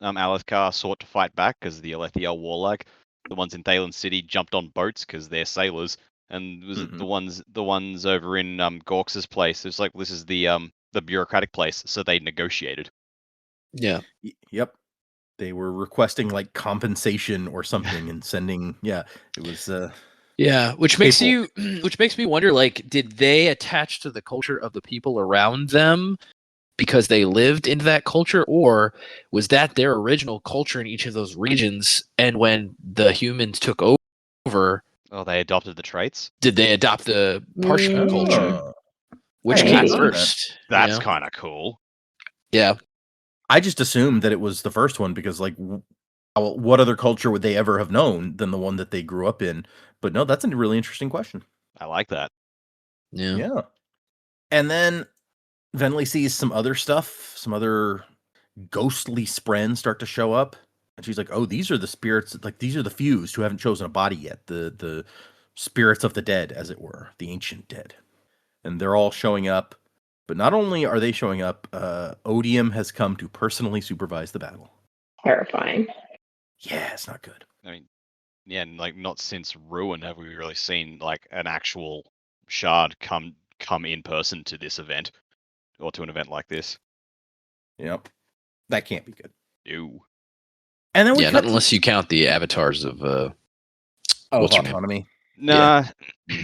Alethkar sought to fight back because the Alethi are warlike. The ones in Thalen City jumped on boats because they're sailors. And the ones over in Gorks's place, it's like, this is the bureaucratic place, so they negotiated. Yeah. Yep. They were requesting compensation or something and sending. Yeah, it was. Yeah, which makes me wonder, did they attach to the culture of the people around them because they lived into that culture, or was that their original culture in each of those regions? And when the humans took over, they adopted the traits. Did they adopt the Parshmen culture? Which came first? That's kind of cool. Yeah. I just assumed that it was the first one because, what other culture would they ever have known than the one that they grew up in? But no, that's a really interesting question. I like that. Yeah. And then Venli sees some other stuff, some other ghostly spren start to show up. And she's like, oh, these are the spirits, these are the fused who haven't chosen a body yet. The spirits of the dead, as it were, the ancient dead. And they're all showing up. But not only are they showing up, Odium has come to personally supervise the battle. Terrifying. Yeah, it's not good. I mean, yeah, and not since Ruin have we really seen an actual shard come in person to this event. or to an event like this. Yep. That can't be good. Ew. And then we Yeah, cut not unless you count the avatars of what's her name? autonomy. Nah,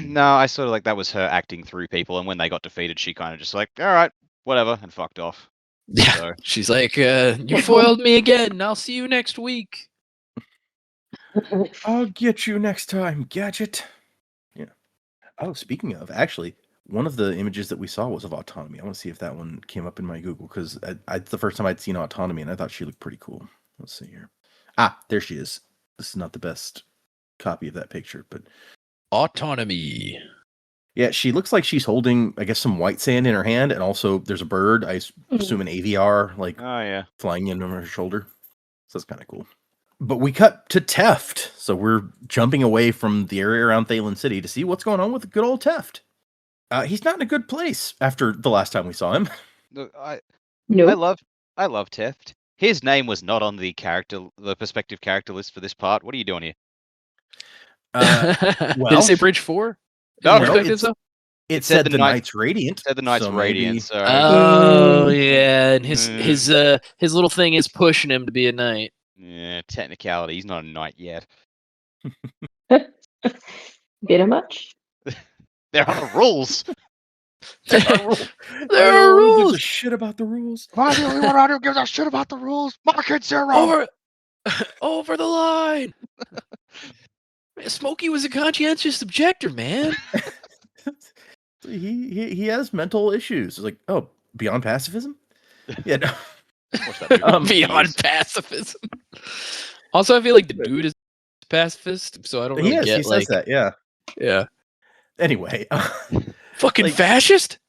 no, I sort of like that was her acting through people, and when they got defeated, she kind of just like, all right, whatever, and fucked off. Yeah, So- she's like, you foiled me again. I'll see you next week. I'll get you next time, Gadget. Yeah. Oh, speaking of, actually, one of the images that we saw was of autonomy. I want to see if that one came up in my Google, because it's the first time I'd seen autonomy, and I thought she looked pretty cool. Let's see here. Ah, there she is. This is not the best copy of that picture, but Autonomy. yeah, she looks like she's holding, I guess, some white sand in her hand, and also there's a bird, I assume an AVR, like Oh yeah. flying in over her shoulder. So that's kind of cool. But we cut to Teft. So we're jumping away from the area around Thalen City to see what's going on with good old Teft. He's not in a good place after the last time we saw him. Look, I No. love Teft. His name was not on the perspective character list for this part. What are you doing here? Did well- it say Bridge 4? No, Perspectives, though? It said said the the Knight- Knight's Radiant. Said the Knight's so Radiance. So Oh yeah, and his Mm. his little thing is pushing him to be a knight. yeah, technicality. He's not a knight yet. Bit of much. There are rules. There There are Gives a rules. shit about the rules. Am I the only one out here who gives a shit about the rules? Market zero. Over the line. Man, Smokey was a conscientious objector, man. He has mental issues. It's like, oh, beyond pacifism? Yeah, no. What's that? Beyond Jeez. pacifism. Also, I feel like the dude is pacifist, so I don't really He is. get He like, says that, yeah. yeah, Anyway, fucking Like- fascist.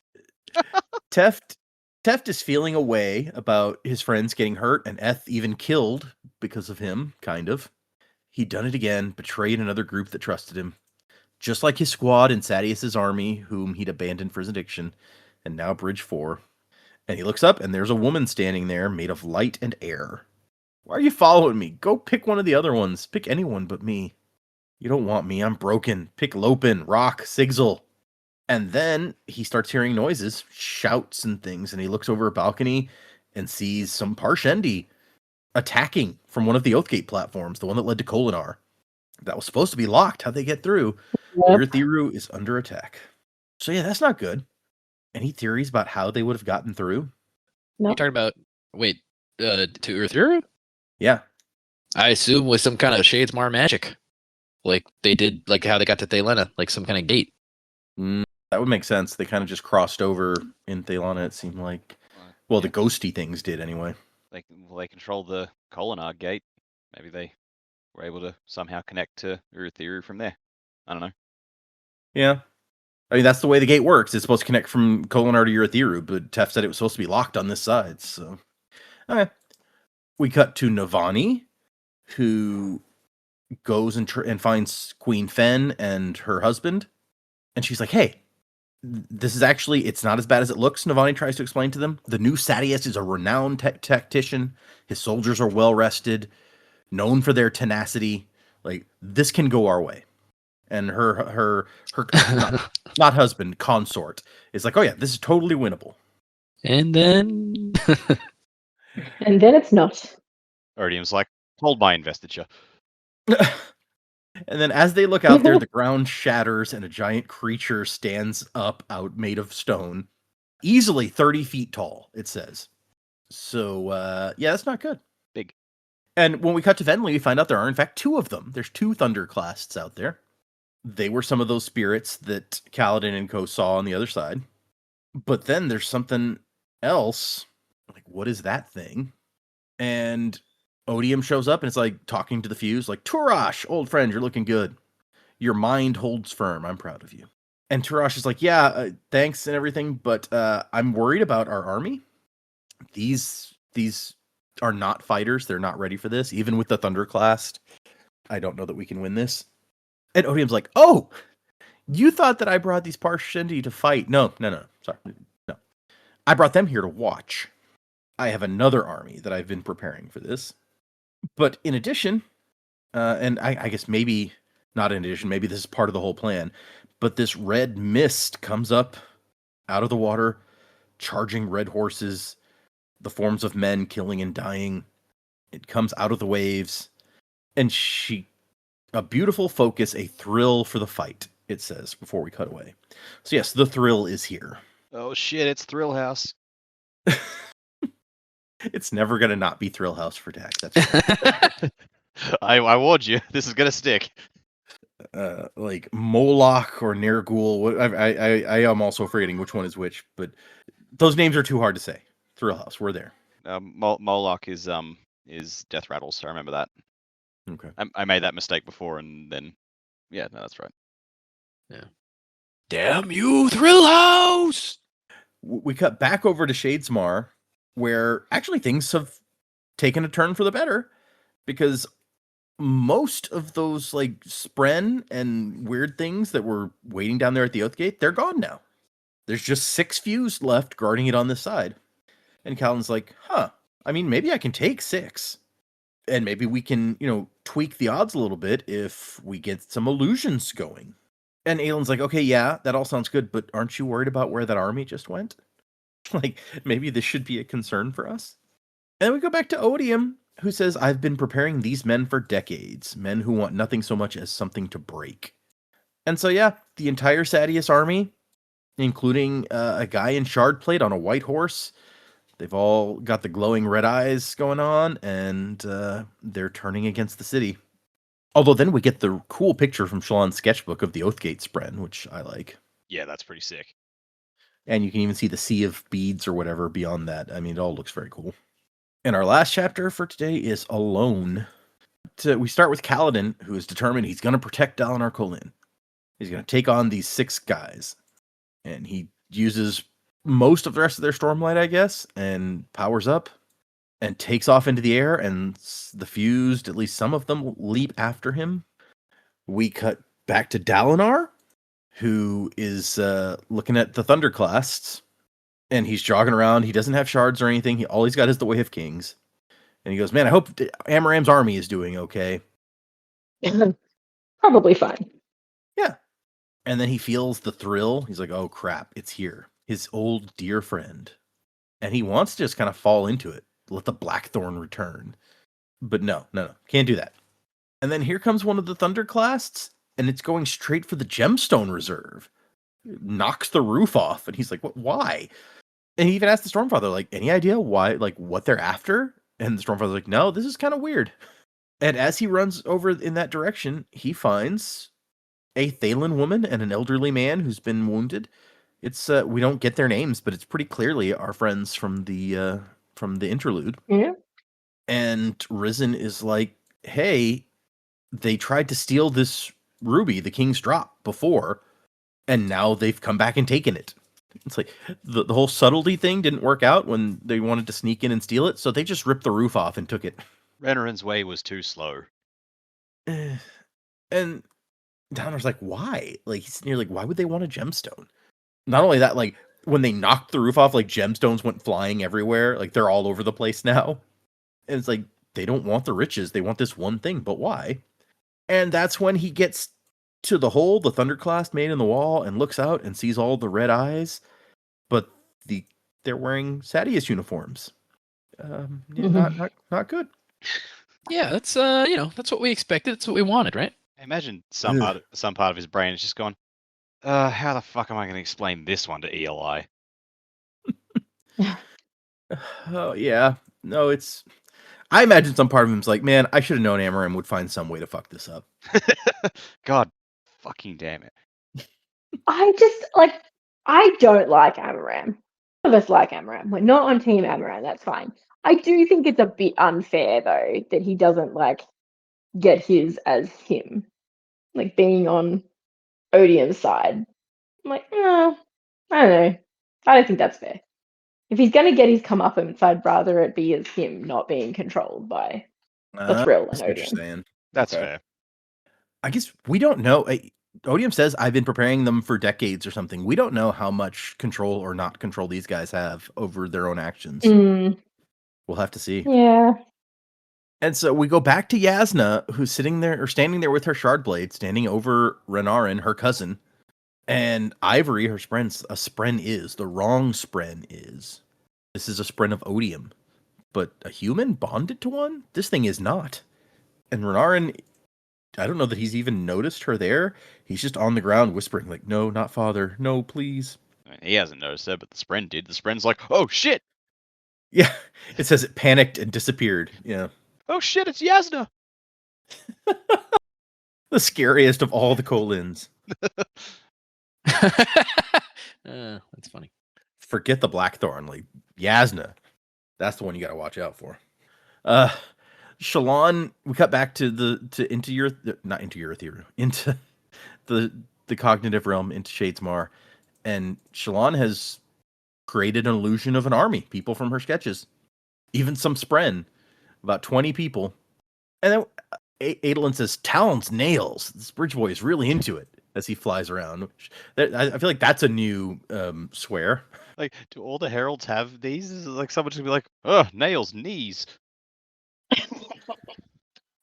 Teft is feeling a way about his friends getting hurt, and Eth even killed because of him, kind of. He'd done it again, betrayed another group that trusted him. Just like his squad in Sadius's army, whom he'd abandoned for his addiction, and now Bridge 4. And he looks up, and there's a woman standing there, made of light and air. Why are you following me? Go pick one of the other ones. Pick anyone but me. You don't want me, I'm broken. Pick Lopin, Rock, Sigzil. And then he starts hearing noises, shouts and things, and he looks over a balcony and sees some Parshendi attacking from one of the Oathgate platforms, the one that led to Kolinar. That was supposed to be locked. How'd they get through? Yep. Urithiru is under attack. So yeah, that's not good. Any theories about how they would have gotten through? No. You talking about to Urithiru? Yeah. I assume with some kind of Shadesmar magic, like they did, like how they got to Thelena, like some kind of gate. That would make sense. They kind of just crossed over in Thelana, it seemed like. Well, the ghosty things did anyway. They control the Kolinar gate. Maybe they were able to somehow connect to Urithiru from there. I don't know. Yeah. I mean, that's the way the gate works. It's supposed to connect from Kolinar to Urithiru, but Tef said it was supposed to be locked on this side, so... Okay. We cut to Navani, who goes and finds Queen Fen and her husband, and she's like, hey, this is actually, it's not as bad as it looks, Navani tries to explain to them. The new Sadius is a renowned tactician. His soldiers are well-rested, known for their tenacity. Like, this can go our way. And her not husband, consort, is like, oh yeah, this is totally winnable. And then And then it's not. Odium's like, hold my investiture. And then as they look out there, the ground shatters and a giant creature stands up out made of stone. Easily 30 feet tall, it says. So, yeah, that's not good. Big. And when we cut to Venli, we find out there are, in fact, two of them. There's two Thunderclasts out there. They were some of those spirits that Kaladin and Co. saw on the other side. But then there's something else. Like, what is that thing? And Odium shows up and it's like talking to the Fuse, like, Turash, old friend, you're looking good. Your mind holds firm. I'm proud of you. And Turash is like, yeah, thanks and everything, but I'm worried about our army. These are not fighters. They're not ready for this. Even with the Thunderclast, I don't know that we can win this. And Odium's like, oh, you thought that I brought these Parshendi to fight. No. Sorry. No. I brought them here to watch. I have another army that I've been preparing for this. But in addition, and I guess maybe not in addition, maybe this is part of the whole plan, but this red mist comes up out of the water, charging red horses, the forms of men killing and dying. It comes out of the waves, and a beautiful focus, a thrill for the fight, it says before we cut away. So yes, the thrill is here. Oh shit, it's Thrill House. It's never going to not be Thrill House for Dak. That's I warned you. This is gonna stick. like Moloch or Nergul. I am also forgetting which one is which, but those names are too hard to say. Thrill House, we're there. Moloch is Death Rattles. So I remember that. Okay. I made that mistake before, and then yeah, no, that's right. Damn you, Thrill House! We cut back over to Shadesmar, where actually things have taken a turn for the better, because most of those like spren and weird things that were waiting down there at the Oathgate, they're gone now. There's just 6 fused left guarding it on this side. And Callan's like, I mean, maybe I can take 6. And maybe we can, tweak the odds a little bit if we get some illusions going. And Aylin's like, okay, yeah, that all sounds good, but aren't you worried about where that army just went? Like, maybe this should be a concern for us? And then we go back to Odium, who says, I've been preparing these men for decades, men who want nothing so much as something to break. And so, yeah, the entire Sadius army, including a guy in shard plate on a white horse, they've all got the glowing red eyes going on, and they're turning against the city. Although then we get the cool picture from Shallan's sketchbook of the Oathgate spren, which I like. Yeah, that's pretty sick. And you can even see the sea of beads or whatever beyond that. I mean, it all looks very cool. And our last chapter for today is Alone. We start with Kaladin, who is determined he's going to protect Dalinar Kholin. He's going to take on these 6 guys. And he uses most of the rest of their Stormlight, I guess, and powers up and takes off into the air, and the fused, at least some of them, leap after him. We cut back to Dalinar, who is looking at the Thunderclasts, and he's jogging around. He doesn't have shards or anything. All he's got is the Way of Kings. And he goes, man, I hope Amaram's army is doing okay. Probably fine. Yeah. And then he feels the thrill. He's like, oh, crap, it's here. His old dear friend. And he wants to just kind of fall into it. Let the Blackthorn return. But no. Can't do that. And then here comes one of the Thunderclasts, and it's going straight for the Gemstone Reserve. It knocks the roof off, and he's like, what? Why? And he even asked the Stormfather, like, any idea why, like, what they're after? And the Stormfather's like, no, this is kind of weird. And as he runs over in that direction, he finds a Thaylen woman and an elderly man who's been wounded. It's we don't get their names, but it's pretty clearly our friends from the interlude. Yeah. And Risen is like, hey, they tried to steal this ruby, the King's Drop, before, and now they've come back and taken it. It's like the whole subtlety thing didn't work out when they wanted to sneak in and steal it, so they just ripped the roof off and took it. Renarin's way was too slow. And Donner's like, why? Like, he's near like, why would they want a gemstone? Not only that, like, when they knocked the roof off, like, gemstones went flying everywhere. Like, they're all over the place now. And it's like, they don't want the riches. They want this one thing, but why? And that's when he gets to the hole the Thunderclast made in the wall and looks out and sees all the red eyes. But they're wearing Sadius uniforms. Not good. Yeah, that's that's what we expected. That's what we wanted, right? I imagine some part of his brain is just going, how the fuck am I going to explain this one to Eli? Oh yeah, no, I imagine some part of him's like, man, I should have known Amaram would find some way to fuck this up. God fucking damn it. I don't like Amaram. None of us like Amaram. We're not on Team Amaram, that's fine. I do think it's a bit unfair, though, that he doesn't, like, get his as him. Like, being on Odium's side. I'm like, I don't know. I don't think that's fair. If he's going to get his comeuppance, I'd rather it be as him, not being controlled by the Thrill and Odium. That's fair. I guess we don't know. Odium says, I've been preparing them for decades or something. We don't know how much control or not control these guys have over their own actions. We'll have to see. Yeah. And so we go back to Yasna, who's standing there with her shard blade, standing over Renarin, her cousin. And Ivory, her spren, a spren is. The wrong spren is. This is a spren of odium. But a human bonded to one? This thing is not. And Renarin, I don't know that he's even noticed her there. He's just on the ground whispering, like, no, not father. No, please. I mean, he hasn't noticed it, but the Spren did. The Spren's like, oh shit! Yeah, it says it panicked and disappeared. Yeah. Oh shit, it's Yasna! The scariest of all the Kolins. That's funny. Forget the Blackthorn, like Yasna. That's the one you got to watch out for. Shallan, we cut back to into the cognitive realm, into Shadesmar, and Shallan has created an illusion of an army, people from her sketches, even some Spren, about 20 people. And then Adolin says, "Talon's nails." This bridge boy is really into it as he flies around. I feel like that's a new swear. Like, do all the heralds have these? Is it like someone just be like, oh, nails, knees?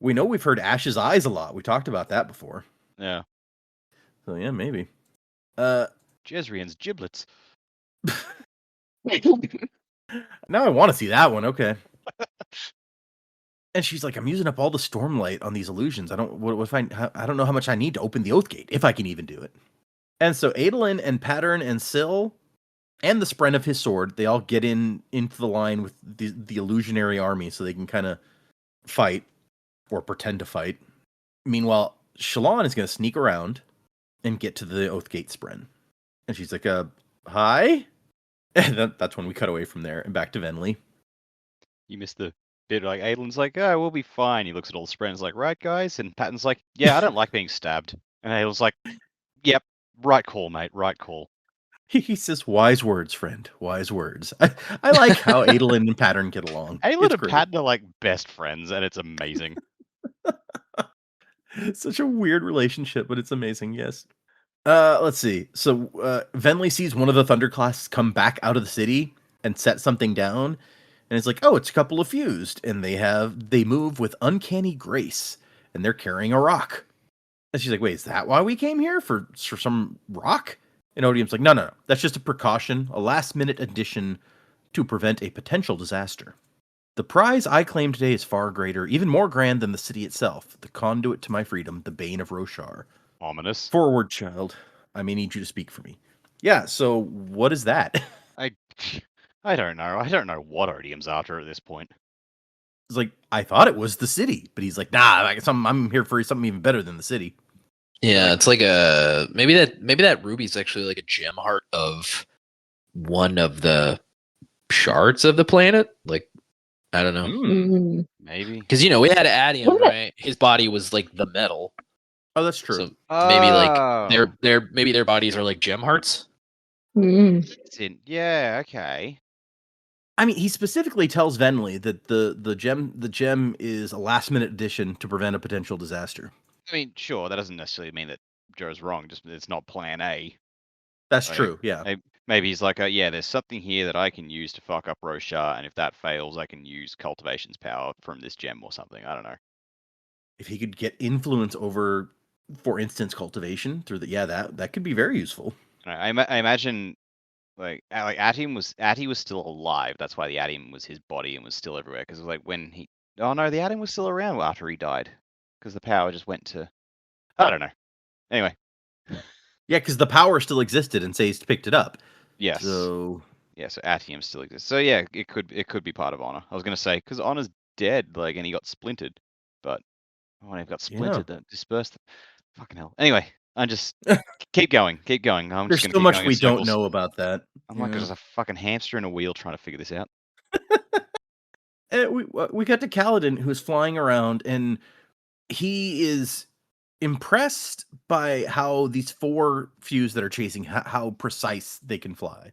We know we've heard Ash's eyes a lot. We talked about that before. Yeah. So yeah, maybe. Jezrian's giblets. Now I want to see that one. Okay. And she's like, I'm using up all the stormlight on these illusions. I don't know how much I need to open the Oath Gate, if I can even do it. And so Adolin and Pattern and Syl and the Spren of his sword, they all get into the line with the illusionary army so they can kind of fight or pretend to fight. Meanwhile, Shallan is going to sneak around and get to the Oath Gate Spren. And she's like, hi? And that's when we cut away from there and back to Venli. You missed the bit, like, Adelin's like, oh, we'll be fine. He looks at all the Spren's like, right, guys? And Patton's like, yeah, I don't like being stabbed. And Adelin's like, yep, right call, mate, right call. He says, wise words, friend, wise words. I like how Adolin and Pattern get along. Adolin and Patton are like best friends, and it's amazing. Such a weird relationship, but it's amazing, yes. Let's see. So Venli sees one of the Thunderclasts come back out of the city and set something down. And it's like, oh, it's a couple of fused. And they move with uncanny grace. And they're carrying a rock. And she's like, wait, is that why we came here? For some rock? And Odium's like, no. That's just a precaution, a last-minute addition to prevent a potential disaster. The prize I claim today is far greater, even more grand than the city itself. The conduit to my freedom, the bane of Roshar. Ominous. Forward, child. I may need you to speak for me. Yeah, so what is that? I don't know. I don't know what Odium's after at this point. It's like, I thought it was the city, but he's like, nah, I'm here for something even better than the city. Yeah, it's like maybe that ruby's actually like a gem heart of one of the shards of the planet. Like, I don't know. Maybe. Because, we had Adium, right? His body was like the metal. Oh, that's true. So maybe like their bodies are like gem hearts. Yeah, okay. I mean, he specifically tells Venli that the gem is a last minute addition to prevent a potential disaster. I mean, sure, that doesn't necessarily mean that Joe's wrong. Just it's not Plan A. That's true. Yeah. Maybe he's like, yeah, there's something here that I can use to fuck up Roshar, and if that fails, I can use Cultivation's power from this gem or something. I don't know. If he could get influence over, for instance, cultivation through that could be very useful. I imagine, like Atium was still alive. That's why the Atium was his body and was still everywhere. Because like when the Atium was still around after he died, because the power just went to, I don't know. Anyway. Yeah, because the power still existed and Sazed picked it up. Yes. So Atium still exists. So yeah, it could be part of Honor. I was gonna say because Honor's dead, like, and he got splintered, but when he got splintered, that dispersed. Fucking hell. Anyway, I'm just keep going. There's so much we don't know about that. I'm like there's a fucking hamster in a wheel trying to figure this out. And we got to Kaladin, who's flying around, and he is impressed by how these 4 fuse that are chasing, how precise they can fly.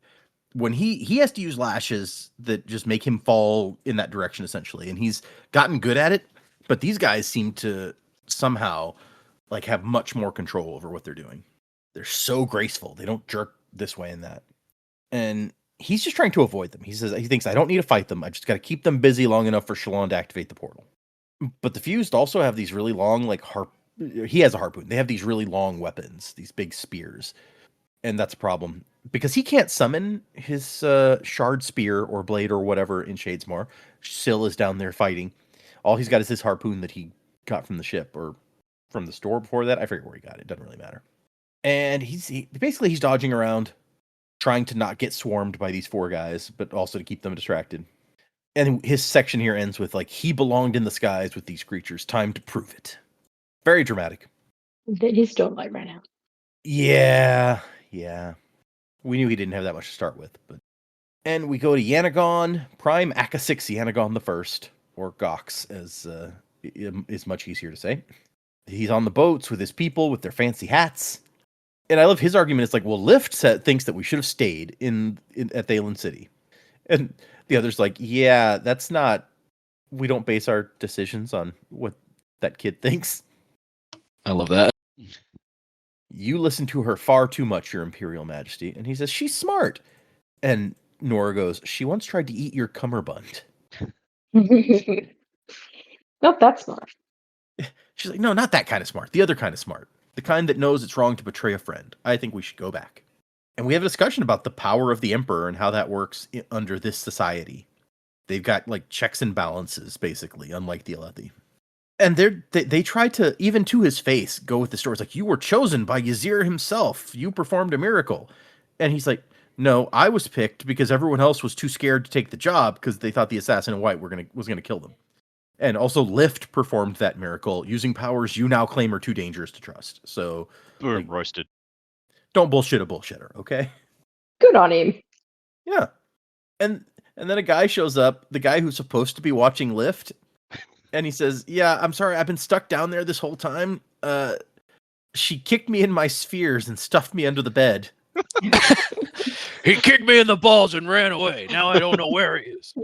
When he has to use lashes that just make him fall in that direction, essentially, and he's gotten good at it. But these guys seem to somehow like have much more control over what they're doing. They're so graceful. They don't jerk this way and that. And he's just trying to avoid them. He thinks I don't need to fight them. I just got to keep them busy long enough for Shallan to activate the portal. But the fused also have these really long, like he has a harpoon. They have these really long weapons, these big spears. and that's a problem because he can't summon his shard spear or blade or whatever in Shadesmar. Syl is down there fighting. All he's got is his harpoon that he got from the ship or from the store before that. I forget where he got it. Doesn't really matter. And he's dodging around, trying to not get swarmed by these 4 guys, but also to keep them distracted. And his section here ends with, like, he belonged in the skies with these creatures. Time to prove it. Very dramatic. His stormlight ran out. Yeah. We knew he didn't have that much to start with. And we go to Yanagon, Prime Aka 6 Yanagon the First, or Gox, as is much easier to say. He's on the boats with his people, with their fancy hats. And I love his argument. It's like, well, Lift thinks that we should have stayed at Thalen City. And the other's like, yeah, that's not... We don't base our decisions on what that kid thinks. I love that. You listen to her far too much, Your Imperial Majesty. And he says, she's smart. And Nora goes, she once tried to eat your cummerbund. Not that smart. She's like, no, not that kind of smart. The other kind of smart. The kind that knows it's wrong to betray a friend. I think we should go back. And we have a discussion about the power of the Emperor and how that works under this society. They've got, like, checks and balances, basically, unlike the Alethi. And they try to, even to his face, go with the story. It's like, you were chosen by Ysir himself. You performed a miracle. And he's like, no, I was picked because everyone else was too scared to take the job because they thought the assassin in white was gonna kill them. And also, Lift performed that miracle using powers you now claim are too dangerous to trust. So, Boom, like, roasted. Don't bullshit a bullshitter, okay? Good on him. Yeah. And then a guy shows up, the guy who's supposed to be watching Lift, and he says, yeah, I'm sorry, I've been stuck down there this whole time. She kicked me in my spheres and stuffed me under the bed. He kicked me in the balls and ran away. Now I don't know where he is.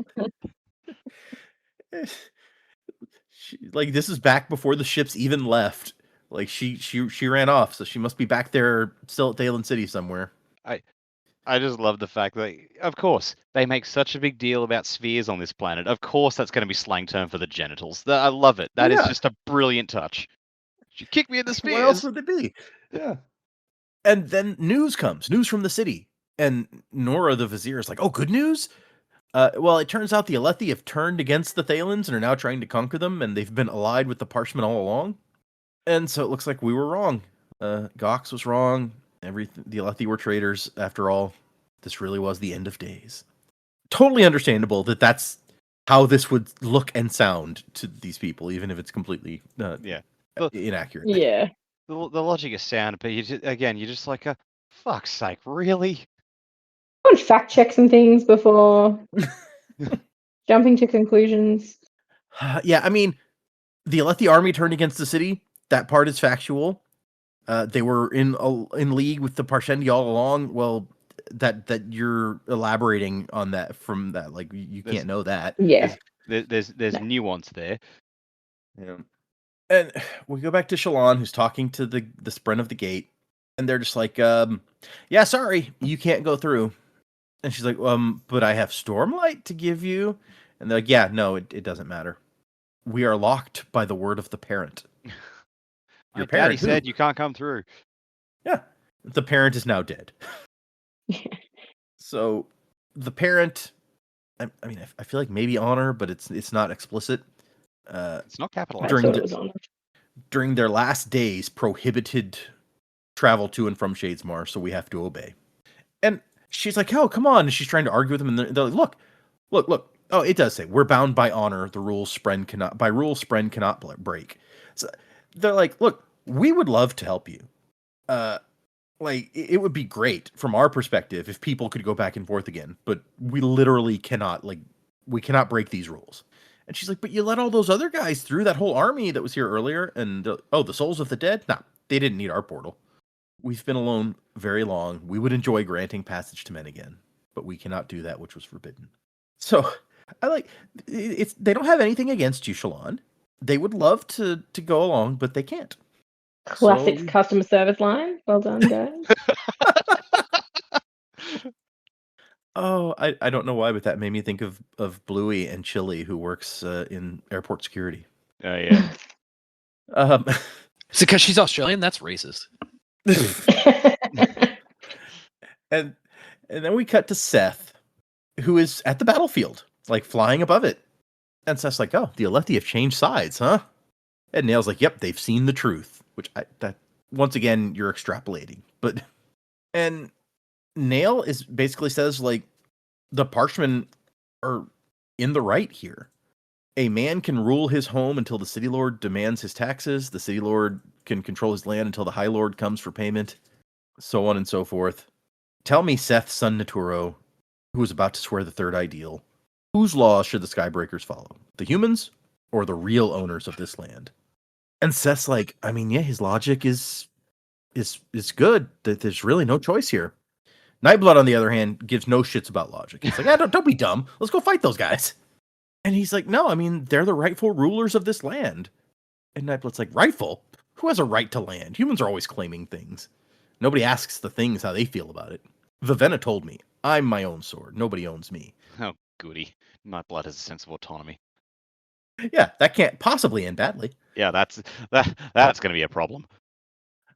Like, this is back before the ships even left. Like, she ran off, so she must be back there still at Thalen City somewhere. I just love the fact that, of course, they make such a big deal about spheres on this planet. Of course, that's going to be slang term for the genitals. I love it. That is just a brilliant touch. She kicked me in the spheres. What else would it be? Yeah. And then news comes. News from the city. And Nora, the Vizier, is like, oh, good news? Well, it turns out the Alethi have turned against the Thalens and are now trying to conquer them, and they've been allied with the Parshmen all along. And so it looks like we were wrong. Gox was wrong. The Alethi were traitors. After all, this really was the end of days. Totally understandable that that's how this would look and sound to these people, even if it's completely inaccurate. Yeah. The logic is sound, but you're just like, fuck's sake, really? On fact check some things before jumping to conclusions. Yeah, I mean, the Alethi army turned against the city. That part is factual. They were in league with the Parshendi all along. Well, that you're elaborating on that from that, like, you can't know that. Yeah, there's nuance there. Yeah, and we go back to Shallan, who's talking to the Spren of the Gate, and they're just like, yeah, sorry, you can't go through. And she's like, but I have Stormlight to give you. And they're like, yeah, no, it doesn't matter. We are locked by the word of the parent. Your parent said you can't come through. Yeah, the parent is now dead. So the parent, I mean, I feel like maybe honor, but it's not explicit. It's not capitalized. During their last days, prohibited travel to and from Shadesmar, so we have to obey. And she's like, oh, come on. And she's trying to argue with them. And they're like, look. Oh, it does say we're bound by honor. The rules Spren cannot break. So they're like, look, we would love to help you. Like, it would be great from our perspective if people could go back and forth again. But we literally cannot, we cannot break these rules. And she's like, but you let all those other guys through, that whole army that was here earlier. And, the souls of the dead? Nah, they didn't need our portal. We've been alone very long. We would enjoy granting passage to men again, but we cannot do that which was forbidden. So, they don't have anything against you, Shallan. They would love to go along, but they can't. Classic customer service line. Well done, guys. Oh, I don't know why, but that made me think of Bluey and Chili, who works in airport security. Oh, yeah. Is it because she's Australian? That's racist. And then we cut to Seth, who is at the battlefield, like flying above it. And Seth's like, "Oh, the Alethi have changed sides, huh?" And Nail's like, "Yep, they've seen the truth." Which that once again you're extrapolating, but and Nail is basically says like the Parchmen are in the right here. A man can rule his home until the City Lord demands his taxes. The City Lord can control his land until the High Lord comes for payment, so on and so forth. Tell me, Seth, son Naturo, who is about to swear the third ideal, whose laws should the Skybreakers follow? The humans or the real owners of this land? And Seth's like, I mean, yeah, his logic is good. There's really no choice here. Nightblood, on the other hand, gives no shits about logic. He's like, don't be dumb. Let's go fight those guys. And he's like, no, I mean, they're the rightful rulers of this land. And Nightblood's like, rightful? Who has a right to land? Humans are always claiming things. Nobody asks the things how they feel about it. Vivenna told me, I'm my own sword. Nobody owns me. Oh, goody. Nightblood has a sense of autonomy. Yeah, that can't possibly end badly. Yeah, that's going to be a problem.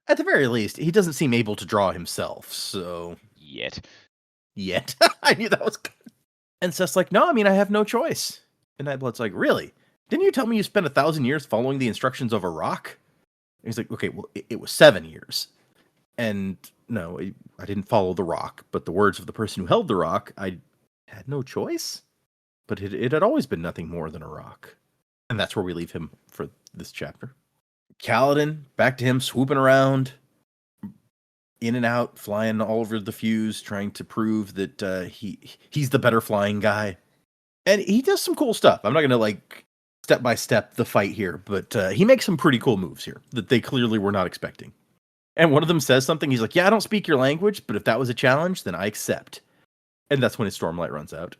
At the very least, he doesn't seem able to draw himself, so... Yet. I knew that was good. And Seth's like, no, I mean, I have no choice. And Nightblood's like, really? Didn't you tell me you spent 1,000 years following the instructions of a rock? And he's like, okay, well, it was 7 years. And no, I didn't follow the rock, but the words of the person who held the rock, I had no choice. But it had always been nothing more than a rock. And that's where we leave him for this chapter. Kaladin, back to him, swooping around, in and out, flying all over the fuse, trying to prove that he's the better flying guy. And he does some cool stuff. I'm not going to, like, step by step the fight here, but he makes some pretty cool moves here that they clearly were not expecting. And one of them says something. He's like, yeah, I don't speak your language, but if that was a challenge, then I accept. And that's when his Stormlight runs out.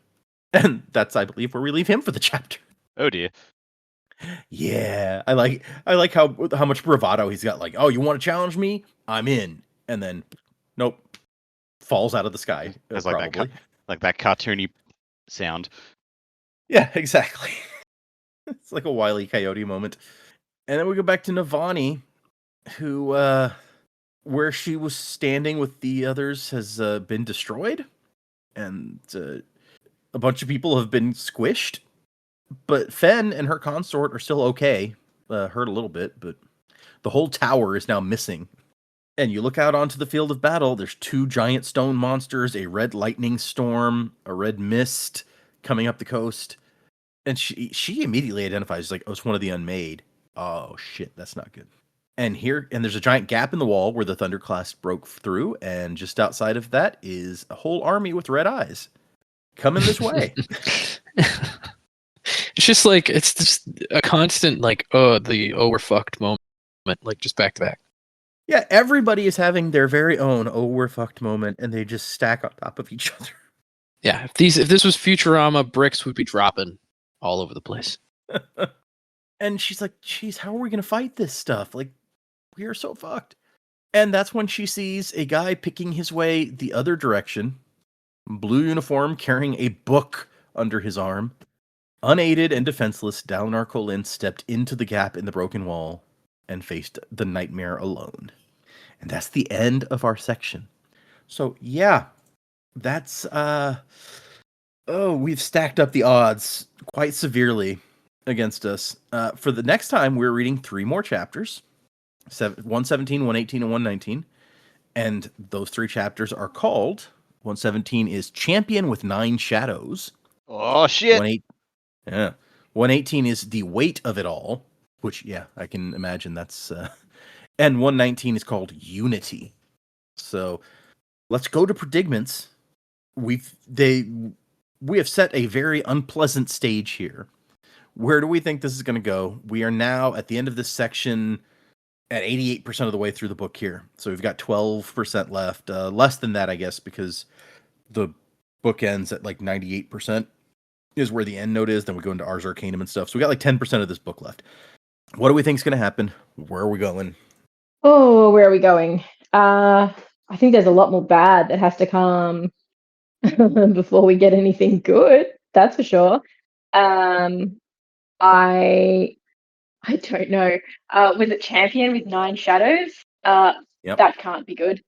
And that's, I believe, where we leave him for the chapter. Oh, dear. Yeah, I like how much bravado he's got. Like, oh, you want to challenge me? I'm in. And then, nope, falls out of the sky. It's probably. like that cartoony sound. Yeah, exactly. It's like a Wile E. Coyote moment. And then we go back to Navani, who, where she was standing with the others has been destroyed. And a bunch of people have been squished. But Fen and her consort are still okay. Hurt a little bit, but the whole tower is now missing. And you look out onto the field of battle, there's 2 giant stone monsters, a red lightning storm, a red mist coming up the coast. And she immediately identifies, like, oh, it's one of the Unmade. Oh, shit, that's not good. And there's a giant gap in the wall where the Thunderclast broke through, and just outside of that is a whole army with red eyes coming this way. It's just like, it's just a constant, like, we're fucked moment, like, just back to back. Yeah, everybody is having their very own we're fucked moment, and they just stack on top of each other. Yeah, if this was Futurama, bricks would be dropping all over the place. And she's like, geez, how are we going to fight this stuff? Like, we are so fucked. And that's when she sees a guy picking his way the other direction, blue uniform, carrying a book under his arm. Unaided and defenseless, Dalinar Kholin stepped into the gap in the broken wall and faced the nightmare alone. And that's the end of our section. So, yeah, that's, we've stacked up the odds quite severely against us. For the next time, we're reading 3 more chapters, 117, 118, and 119. And those 3 chapters are called, 117 is Champion with 9 Shadows. Oh, shit. 118 is The Weight of It All, which, yeah, I can imagine that's... and 119 is called Unity. So, let's go to predicaments. We have set a very unpleasant stage here. Where do we think this is going to go? We are now at the end of this section at 88% of the way through the book here. So we've got 12% left. Less than that, I guess, because the book ends at like 98% is where the end note is. Then we go into Ars Arcanum and stuff. So we got like 10% of this book left. What do we think is going to happen? Where are we going? Oh, where are we going? I think there's a lot more bad that has to come before we get anything good. That's for sure. I don't know. With a champion with 9 shadows, Yep. that can't be good.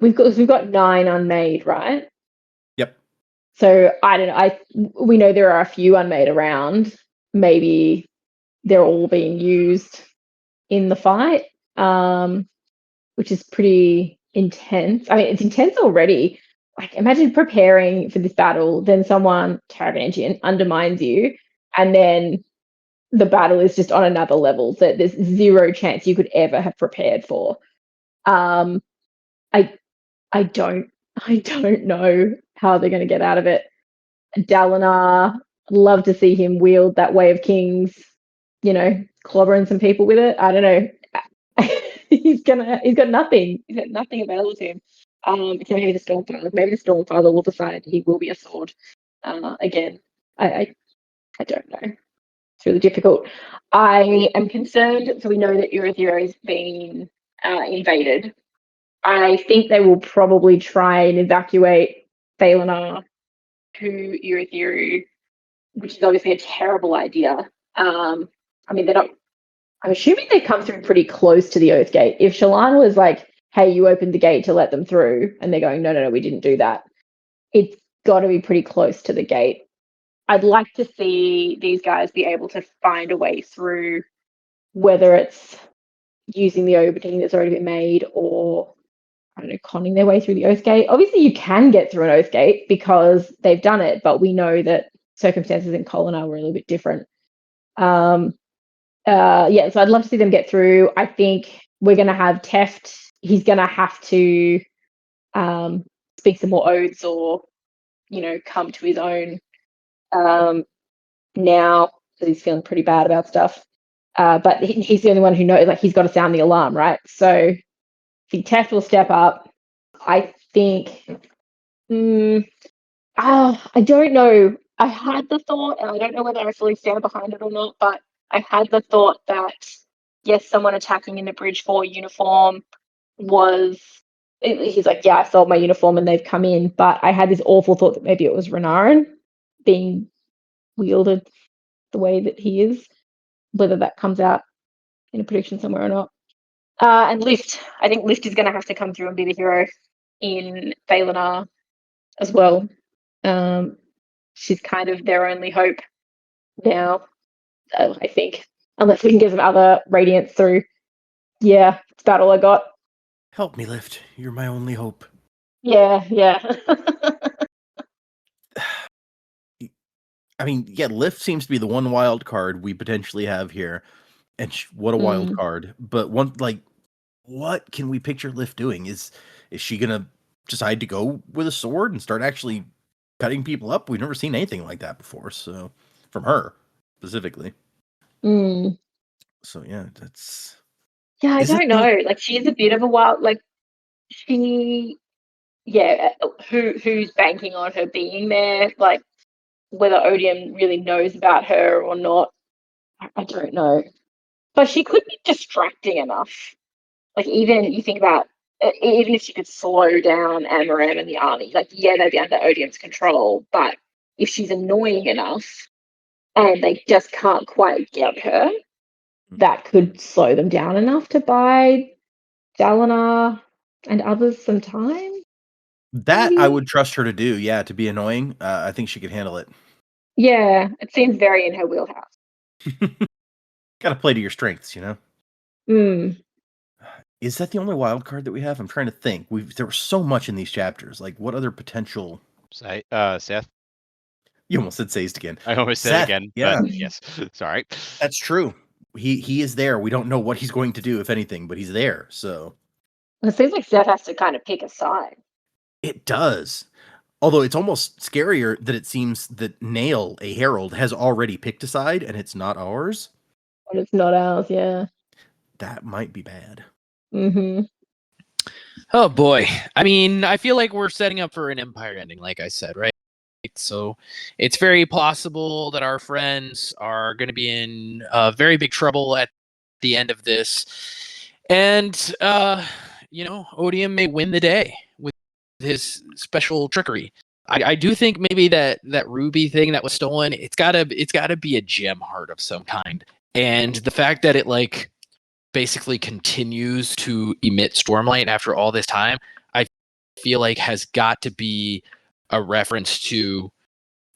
we've got 9 unmade, right? Yep. So I don't know. We know there are a few unmade around. Maybe they're all being used in the fight, which is pretty intense. I mean, it's intense already. Like, imagine preparing for this battle, then someone, Taravangian, undermines you, and then the battle is just on another level that there's zero chance you could ever have prepared for. I I don't know how they're going to get out of it. Dalinar, love to see him wield that Way of Kings, clobbering some people with it. I don't know. He's got nothing. He's got nothing available to him. So maybe the Stormfather will decide he will be a sword. Again, I don't know. It's really difficult. I am concerned. So we know that Urithiru has been invaded. I think they will probably try and evacuate Thalanar to Urithiru, which is obviously a terrible idea. I mean, they're not. I'm assuming they come through pretty close to the Oath Gate. If Shallan was like, "Hey, you opened the gate to let them through," and they're going, "No, we didn't do that," it's got to be pretty close to the gate. I'd like to see these guys be able to find a way through, whether it's using the opening that's already been made or, I don't know, conning their way through the Oath Gate. Obviously, you can get through an Oath Gate because they've done it, but we know that circumstances in Kholinar were a little bit different. So I'd love to see them get through. I think we're going to have Teft. He's going to have to speak some more oaths or, come to his own now, because he's feeling pretty bad about stuff. But he's the only one who knows, like, he's got to sound the alarm, right? So I think Teft will step up. I think, I don't know. I had the thought, and I don't know whether I fully stand behind it or not, but I had the thought that, yes, someone attacking in the Bridge 4 uniform he's like, yeah, I sold my uniform and they've come in, but I had this awful thought that maybe it was Renarin being wielded the way that he is, whether that comes out in a prediction somewhere or not. And Lift, I think Lift is going to have to come through and be the hero in Thalanar as well. She's kind of their only hope now, I think, unless we can get some other radiance through. Yeah, it's about all I got. Help me, Lift. You're my only hope. Yeah. I mean, yeah, Lift seems to be the one wild card we potentially have here. And what a wild card. But what can we picture Lift doing? Is she going to decide to go with a sword and start actually cutting people up? We've never seen anything like that before. So, from her specifically. So, yeah, that's... Yeah, I don't know. Like, she's a bit of a wild... Like, who's banking on her being there? Like, whether Odium really knows about her or not, I don't know. But she could be distracting enough. Like, even you think about, even if she could slow down Amaram and the army, like, yeah, they'd be under Odium's control, but if she's annoying enough and they just can't quite get her, that could slow them down enough to buy Dalinar and others some time. That maybe? I would trust her to do, yeah, to be annoying. I think she could handle it. Yeah, it seems very in her wheelhouse. Gotta play to your strengths, you know? Is that the only wild card that we have? I'm trying to think. There was so much in these chapters. Like, what other potential... Seth? You almost said Sazed again. I almost said Seth, again, yeah. but yes. Sorry. That's true. He is there. We don't know what he's going to do, if anything, but he's there, so... It seems like Seth has to kind of pick a side. It does. Although it's almost scarier that it seems that Nail, a herald, has already picked a side, and it's not ours. And it's not ours, yeah. That might be bad. Oh boy. I mean, I feel like we're setting up for an Empire ending, like I said, right? So it's very possible that our friends are going to be in very big trouble at the end of this. And, Odium may win the day with his special trickery. I do think maybe that ruby thing that was stolen, it's gotta be a gem heart of some kind. And the fact that it, like, basically continues to emit stormlight after all this time, I feel like has got to be a reference to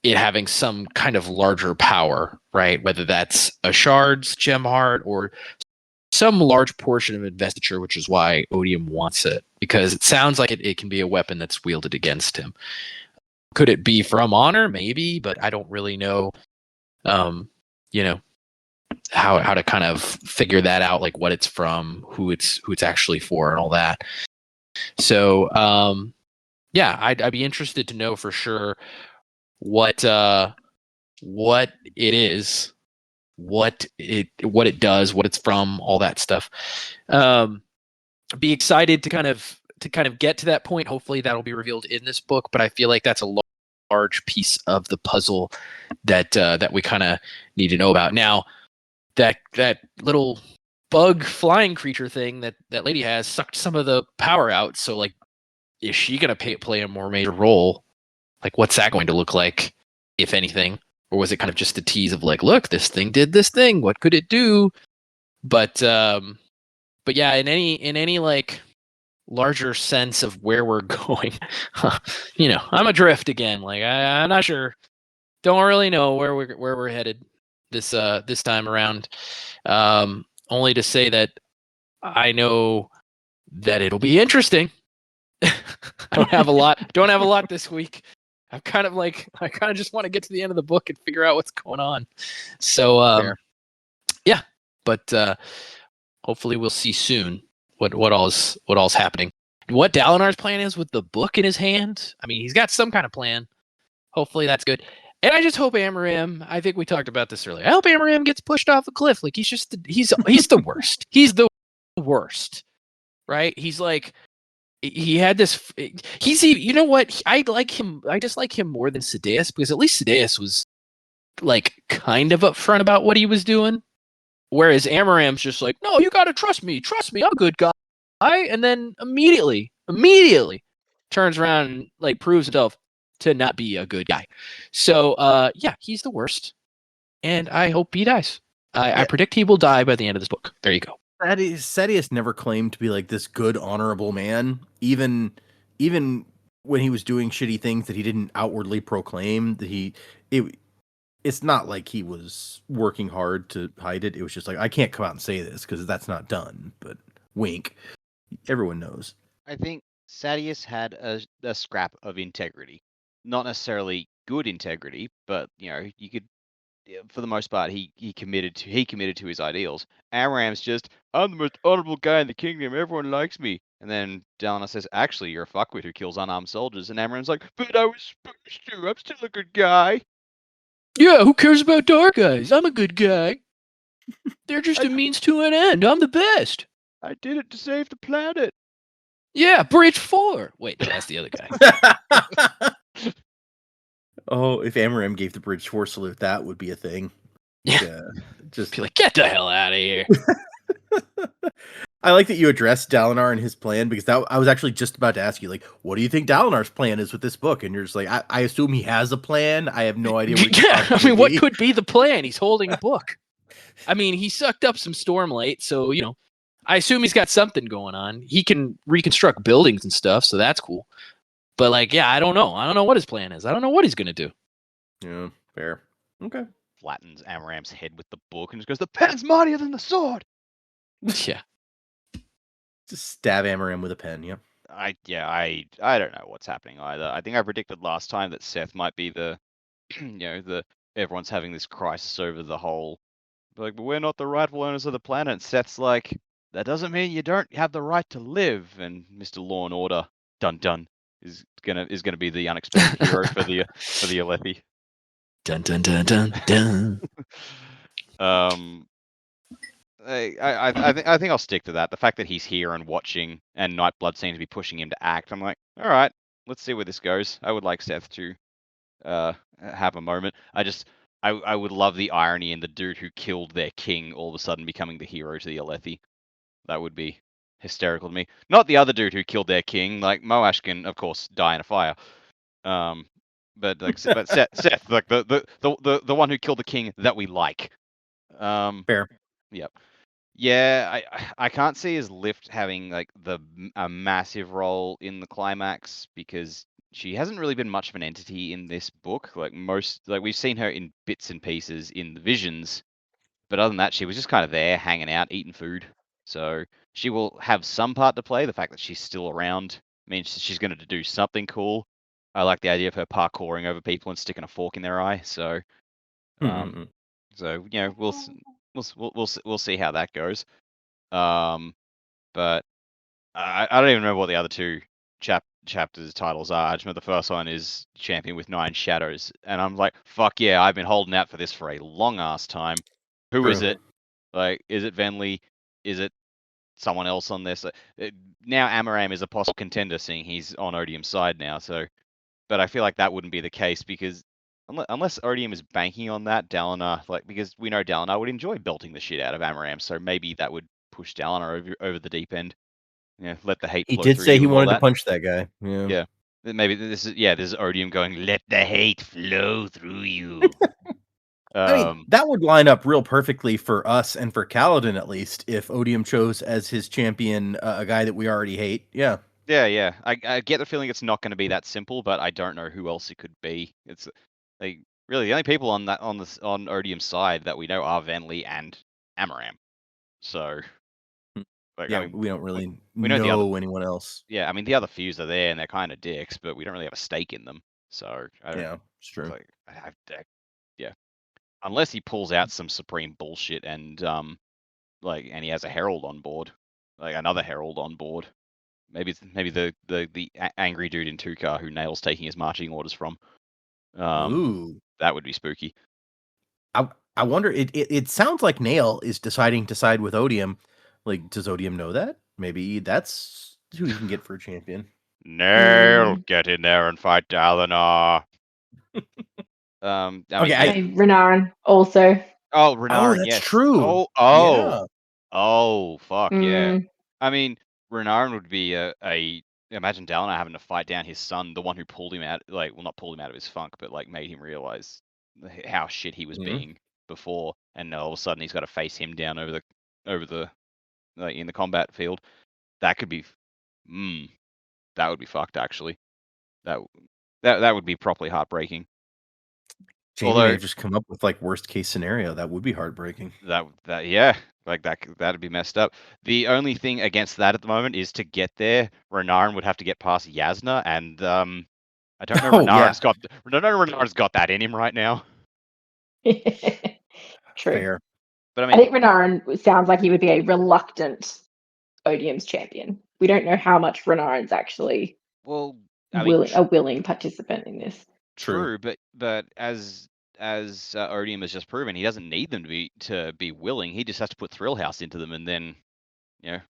it having some kind of larger power, right? Whether that's a shard's gem heart or some large portion of investiture, which is why Odium wants it, because it sounds like it can be a weapon that's wielded against him. Could it be from honor? Maybe, but I don't really know, you know, how to kind of figure that out, like what it's from, who it's actually for, and all that. So, yeah, I'd be interested to know for sure what it is, what it does, what it's from, all that stuff. Be excited to kind of get to that point. Hopefully that'll be revealed in this book, but I feel like that's a large piece of the puzzle that we kind of need to know about. Now, that little bug flying creature thing that lady has sucked some of the power out, so like, is she gonna play a more major role? Like, what's that going to look like, if anything? Or was it kind of just a tease of like, look, this thing did this thing, what could it do? But yeah, in any like larger sense of where we're going, I'm adrift again. Like, I'm not sure, don't really know where we're headed this time around. Only to say that I know that it'll be interesting. I don't have a lot this week. I kind of just want to get to the end of the book and figure out what's going on. So yeah, but hopefully we'll see soon what all's happening. What Dalinar's plan is with the book in his hand. I mean, he's got some kind of plan. Hopefully that's good. And I just hope Amaram, I think we talked about this earlier, I hope Amaram gets pushed off a cliff. Like, he's the worst. He's the worst, right? He's like, he had this, you know what? I dislike him more than Sadeas, because at least Sadeas was like kind of upfront about what he was doing. Whereas Amaram's just like, no, you got to trust me, I'm a good guy. And then immediately turns around and like proves himself to not be a good guy. So yeah, he's the worst, and I hope he dies. I predict he will die by the end of this book. There you go. Sadeas never claimed to be like this good, honorable man, even when he was doing shitty things that he didn't outwardly proclaim. That it's not like he was working hard to hide it. It was just like, I can't come out and say this because that's not done. But wink, everyone knows. I think Sadeas had a scrap of integrity, not necessarily good integrity, but you could, for the most part, he committed to his ideals. Amaram's just, I'm the most honorable guy in the kingdom, everyone likes me. And then Dalinar says, actually, you're a fuckwit who kills unarmed soldiers. And Amaram's like, but I was supposed to, I'm still a good guy. Yeah, who cares about dark guys? I'm a good guy. They're just a means to an end. I'm the best. I did it to save the planet. Yeah, Bridge 4. Wait, no, that's the other guy. Oh, if Amaram gave the Bridge 4 salute, that would be a thing. Yeah. Just be like, get the hell out of here. I like that you addressed Dalinar and his plan, because I was actually just about to ask you, like, what do you think Dalinar's plan is with this book? And you're just like, I assume he has a plan. I have no idea. What could be the plan? He's holding a book. I mean, he sucked up some stormlight, so I assume he's got something going on. He can reconstruct buildings and stuff, so that's cool. But like, yeah, I don't know. I don't know what his plan is. I don't know what he's gonna do. Yeah, fair. Okay. Flattens Amaram's head with the book and just goes, the pen's mightier than the sword. Yeah. Just stab Amaram with a pen. Yep. I don't know what's happening either. I think I predicted last time that Seth might be the, everyone's having this crisis over the whole, like, but we're not the rightful owners of the planet. Seth's like, that doesn't mean you don't have the right to live. And Mr. Law and Order, dun dun, is gonna be the unexpected hero for the Alethi. Dun dun dun dun dun. I think I'll stick to that. The fact that he's here and watching, and Nightblood seems to be pushing him to act. I'm like, all right, let's see where this goes. I would like Seth to have a moment. I would love the irony in the dude who killed their king all of a sudden becoming the hero to the Alethi. That would be hysterical to me. Not the other dude who killed their king. Like, Moash can, of course, die in a fire. But Seth, like the one who killed the king that we like. Fair. Yep. Yeah, I can't see his lift having like a massive role in the climax because she hasn't really been much of an entity in this book. Like we've seen her in bits and pieces in the visions, but other than that, she was just kind of there, hanging out, eating food. So she will have some part to play. The fact that she's still around means she's going to do something cool. I like the idea of her parkouring over people and sticking a fork in their eye. So, Mm-mm. we'll see how that goes. But I don't even remember what the other two chapters titles are. I just remember the first one is Champion with 9 Shadows, and I'm like, fuck yeah, I've been holding out for this for a long ass time. Who is True. it? Like, is it Venli? Is it someone else on this? Now Amaram is a possible contender, seeing he's on Odium's side now. So, but I feel like that wouldn't be the case because unless Odium is banking on that, Dalinar, because we know Dalinar would enjoy belting the shit out of Amaram, so maybe that would push Dalinar over the deep end. Yeah, let the hate He flow did through say you he and all wanted to that. punch that guy. Yeah. Yeah. Maybe this is Odium going, let the hate flow through you. I mean, that would line up real perfectly for us and for Kaladin, at least, if Odium chose as his champion a guy that we already hate. Yeah. Yeah. I get the feeling it's not going to be that simple, but I don't know who else it could be. It's like really the only people on Odium's side that we know are Venli and Amaram. So, Yeah, I mean, we don't really we know the other. anyone else. Yeah, I mean the other fews are there and they're kind of dicks, but we don't really have a stake in them. So I don't. Yeah, it's true. Like yeah, unless he pulls out some supreme bullshit and and he has a herald on board, like another herald on board. Maybe it's the angry dude in Tukar who Nail's taking his marching orders from. Ooh, that would be spooky. I wonder. It sounds like Nail is deciding to side with Odium. Like, does Odium know that? Maybe that's who he can get for a champion. Nail, get in there and fight Dalinar. Renarin also. Oh, Renarin, that's yes. true. Oh, oh, fuck yeah. Mm. I mean, Renarin would be imagine Dalinar having to fight down his son, the one who pulled him out, not pulled him out of his funk, but made him realize how shit he was being before, and all of a sudden he's got to face him down over the in the combat field. That could be, that would be fucked actually. That would be properly heartbreaking. Jamie may have just come up with worst case scenario. That would be heartbreaking. Yeah, that'd be messed up. The only thing against that at the moment is to get there, Renarin would have to get past Yasna, and I don't know. Renarin's got that in him right now. True. Fair. But I think Renarin sounds like he would be a reluctant Odium's champion. We don't know how much Renarin's actually a willing participant in this. True, but as Odium has just proven, he doesn't need them to be willing. He just has to put Thrill House into them, and then, I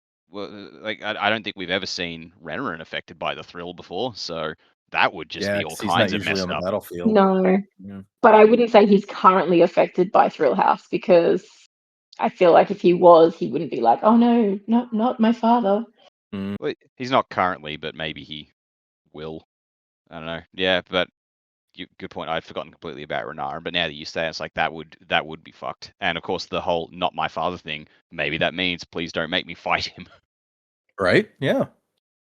don't think we've ever seen Renarin affected by the Thrill before. So that would just be all kinds of messed on the up. Battlefield. No, but I wouldn't say he's currently affected by Thrill House because I feel like if he was, he wouldn't be like, oh no, not my father. Well, he's not currently, but maybe he will. I don't know. Yeah, but good point. I'd forgotten completely about Renarin, but now that you say it, it's like that would be fucked. And of course, the whole "not my father" thing. Maybe that means please don't make me fight him. Right? Yeah.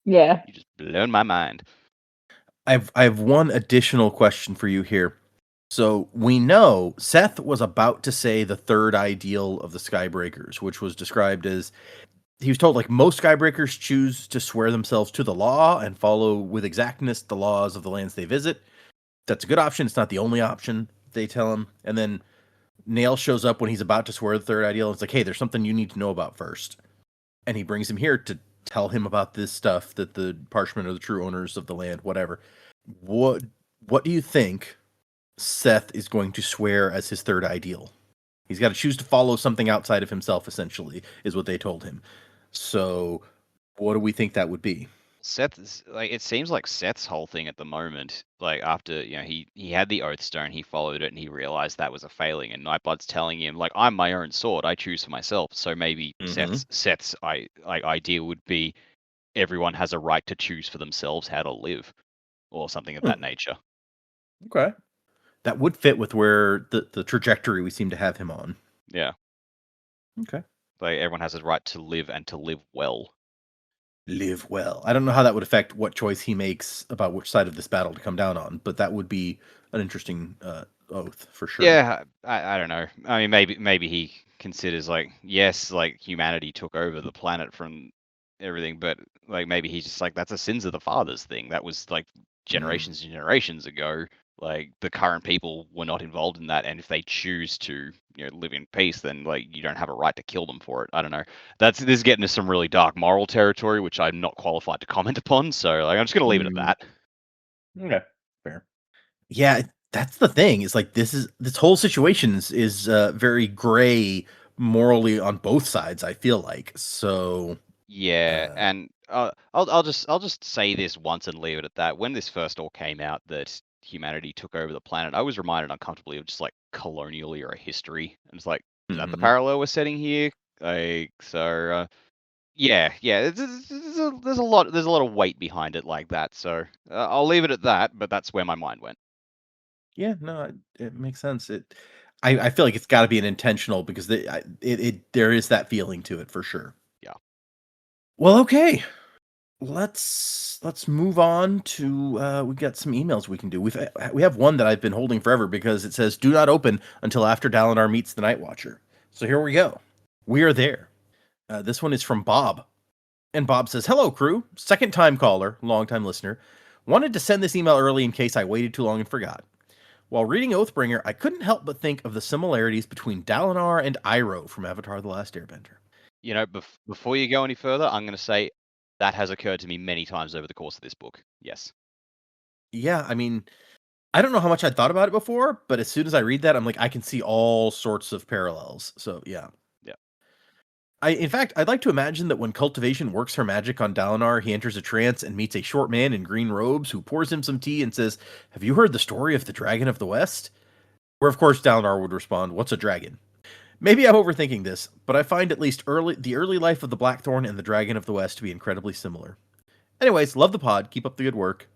Yeah. You just blown my mind. I have one additional question for you here. So we know Seth was about to say the third ideal of the Skybreakers, which was described as he was told most Skybreakers choose to swear themselves to the law and follow with exactness the laws of the lands they visit. That's a good option. It's not the only option, they tell him. And then Nail shows up when he's about to swear the third ideal. It's like, hey, there's something you need to know about first. And he brings him here to tell him about this stuff that the Parchment are the true owners of the land, whatever. What do you think Seth is going to swear as his third ideal? He's got to choose to follow something outside of himself, essentially, is what they told him. So what do we think that would be? Seth's it seems like Seth's whole thing at the moment, after he had the Oathstone, he followed it and he realized that was a failing, and Nightblood's telling him I'm my own sword, I choose for myself. So maybe Seth's idea would be everyone has a right to choose for themselves how to live, or something of that nature. Okay, that would fit with where the trajectory we seem to have him on. Yeah. Okay. Like everyone has a right to live and to live well. Live well. I don't know how that would affect what choice he makes about which side of this battle to come down on, but that would be an interesting oath for sure. Yeah, I don't know. I mean, maybe he considers like, yes, like humanity took over the planet from everything, but like maybe he's just like, that's a sins of the fathers thing. That was like generations and generations ago. Like the current people were not involved in that, and if they choose to, live in peace, then like you don't have a right to kill them for it. I don't know. This is getting to some really dark moral territory, which I'm not qualified to comment upon. So like, I'm just gonna leave it at that. Okay, fair. Yeah, that's the thing. It's like this whole situation is very gray morally on both sides. I feel like so. Yeah, and I'll just say this once and leave it at that. When this first all came out that humanity took over the planet, I was reminded uncomfortably of just like colonial era history. And it's like, is that the parallel we're setting here? Like, so yeah, there's a lot of weight behind it like that. So I'll leave it at that. But that's where my mind went. Yeah, no, it makes sense. I feel like it's got to be an intentional because there is that feeling to it for sure. Yeah. Well, okay. Let's move on to we got some emails we can do. We have one that I've been holding forever because it says do not open until after Dalinar meets the Night Watcher. So here we go. We are there. This one is from Bob. And Bob says, "Hello crew, second time caller, long time listener. Wanted to send this email early in case I waited too long and forgot. While reading Oathbringer, I couldn't help but think of the similarities between Dalinar and Iroh from Avatar: The Last Airbender." Before you go any further, I'm going to say that has occurred to me many times over the course of this book. Yes. Yeah, I mean, I don't know how much I'd thought about it before, but as soon as I read that, I'm like, I can see all sorts of parallels. So, yeah. Yeah. In fact, I'd like to imagine that when cultivation works her magic on Dalinar, he enters a trance and meets a short man in green robes who pours him some tea and says, "Have you heard the story of the Dragon of the West?" Where, of course, Dalinar would respond, "What's a dragon?" Maybe I'm overthinking this, but I find at least the early life of the Blackthorn and the Dragon of the West to be incredibly similar. Anyways, love the pod. Keep up the good work.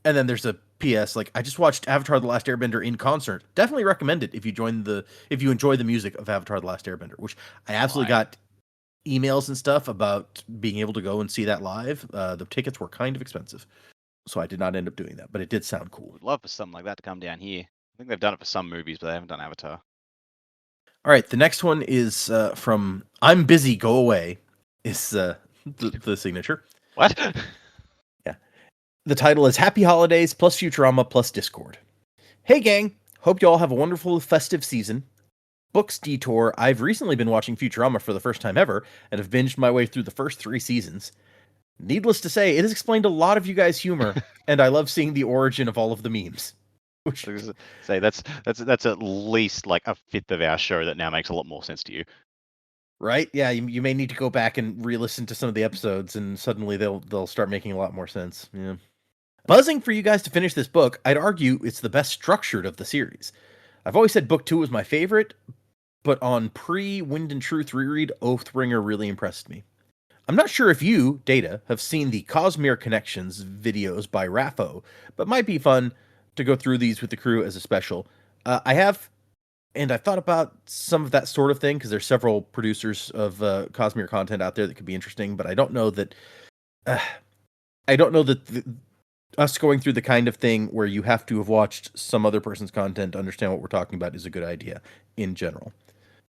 And then there's a PS, like, I just watched Avatar: The Last Airbender in concert. Definitely recommend it if you enjoy the music of Avatar: The Last Airbender, which I absolutely got emails and stuff about being able to go and see that live. The tickets were kind of expensive, so I did not end up doing that, but it did sound cool. Would love for something like that to come down here. I think they've done it for some movies, but they haven't done Avatar. All right, the next one is from "I'm Busy, Go Away." Is the signature. What? Yeah. The title is "Happy Holidays plus Futurama plus Discord." Hey gang, hope you all have a wonderful festive season. Books detour. I've recently been watching Futurama for the first time ever and have binged my way through the first 3 seasons. Needless to say, it has explained a lot of you guys' humor, and I love seeing the origin of all of the memes. Say that's at least like a fifth of our show that now makes a lot more sense to you. Right? Yeah, you may need to go back and re-listen to some of the episodes, and suddenly they'll start making a lot more sense. Yeah. Buzzing for you guys to finish this book. I'd argue it's the best structured of the series. I've always said book 2 was my favorite, but on pre-Wind and Truth reread, Oathbringer really impressed me. I'm not sure if you, Data, have seen the Cosmere Connections videos by Raffo, but might be fun to go through these with the crew as a special. I have, and I've thought about some of that sort of thing, because there's several producers of Cosmere content out there that could be interesting, but I don't know that us going through the kind of thing where you have to have watched some other person's content to understand what we're talking about is a good idea in general.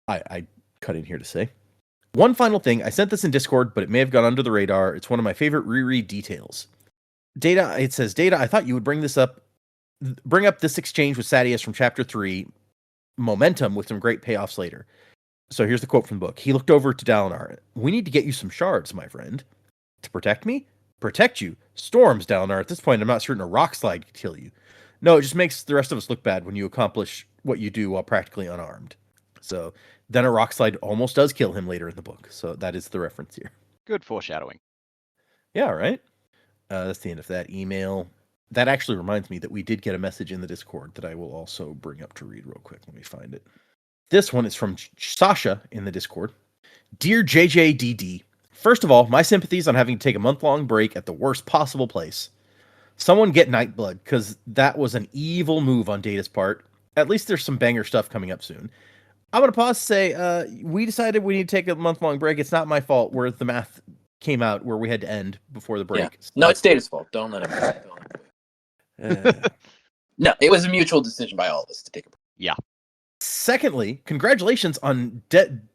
I cut in here to say. One final thing, I sent this in Discord, but it may have gone under the radar. It's one of my favorite reread details. Data, it says, "Data, I thought you would bring up this exchange with Sadeas from chapter 3, momentum, with some great payoffs later." So here's the quote from the book. He looked over to Dalinar. "We need to get you some shards, my friend." "To protect me?" "Protect you? Storms, Dalinar. At this point, I'm not certain a rock slide could kill you." "No, it just makes the rest of us look bad when you accomplish what you do while practically unarmed." So then a rock slide almost does kill him later in the book. So that is the reference here. Good foreshadowing. Yeah, right? That's the end of that email. That actually reminds me that we did get a message in the Discord that I will also bring up to read real quick. Let me find it. This one is from Sasha in the Discord. "Dear JJDD, first of all, my sympathies on having to take a month-long break at the worst possible place. Someone get Nightblood, because that was an evil move on Data's part. At least there's some banger stuff coming up soon. I'm going to pause and say, we decided we need to take a month-long break. It's not my fault where the math came out where we had to end before the break. Yeah. No, it's Data's fault. Don't let him. No, it was a mutual decision by all of us to take a break. Yeah. Secondly, congratulations on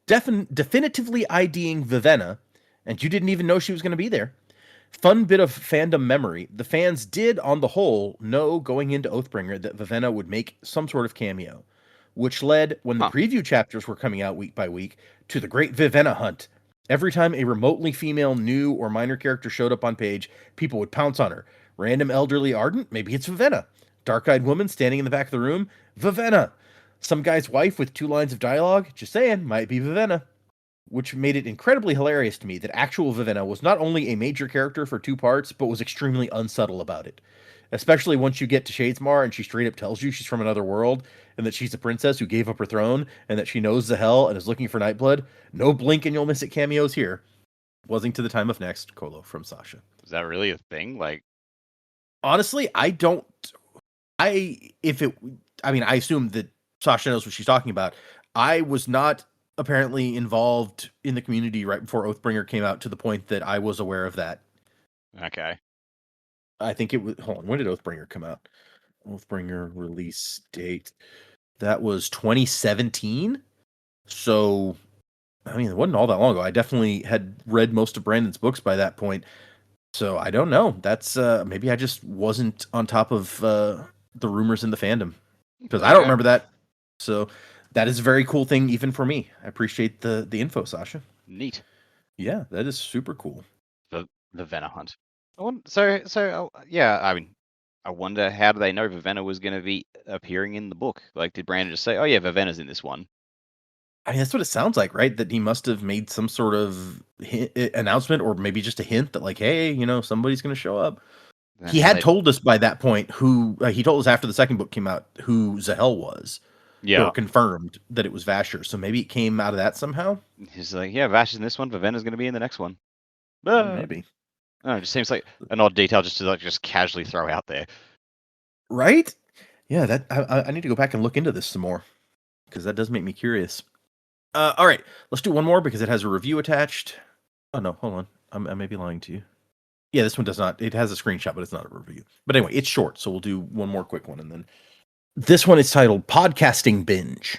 definitively IDing Vivenna, and you didn't even know she was going to be there. Fun bit of fandom memory. The fans did, on the whole, know going into Oathbringer that Vivenna would make some sort of cameo, which led, when the preview chapters were coming out week by week, to the great Vivenna hunt. Every time a remotely female new or minor character showed up on page, people would pounce on her. Random elderly ardent? Maybe it's Vivenna. Dark-eyed woman standing in the back of the room? Vivenna. Some guy's wife with 2 lines of dialogue? Just saying, might be Vivenna. Which made it incredibly hilarious to me that actual Vivenna was not only a major character for 2 parts, but was extremely unsubtle about it. Especially once you get to Shadesmar and she straight up tells you she's from another world, and that she's a princess who gave up her throne, and that she knows the hell and is looking for Nightblood. No blink and you'll miss it cameos here. Wasn't to the time of next, Colo from Sasha. Is that really a thing? Like, honestly, I assume that Sasha knows what she's talking about. I was not apparently involved in the community right before Oathbringer came out to the point that I was aware of that. Okay. I think it was, hold on, when did Oathbringer come out? Oathbringer release date. That was 2017. So, I mean, it wasn't all that long ago. I definitely had read most of Brandon's books by that point. So I don't know. That's maybe I just wasn't on top of the rumors in the fandom, because I don't remember that. So that is a very cool thing, even for me. I appreciate the info, Sasha. Neat. Yeah, that is super cool. The Vivenna hunt. Yeah. I mean, I wonder, how do they know Vivenna was going to be appearing in the book? Like, did Brandon just say, "Oh yeah, Vivenna's in this one"? I mean, that's what it sounds like, right? That he must have made some sort of announcement, or maybe just a hint that, like, hey, somebody's going to show up. He had told us by that point who he told us after the second book came out who Zahel was. Yeah. Or confirmed that it was Vasher. So maybe it came out of that somehow. He's like, yeah, Vasher's in this one. Vivenna's going to be in the next one. Maybe. Oh, it just seems like an odd detail just to just casually throw out there. Right? Yeah, that I need to go back and look into this some more, because that does make me curious. All right, let's do one more because it has a review attached. Oh no, hold on. I may be lying to you. Yeah, this one does not. It has a screenshot, but it's not a review. But anyway, it's short, so we'll do one more quick one, and then this one is titled Podcasting Binge.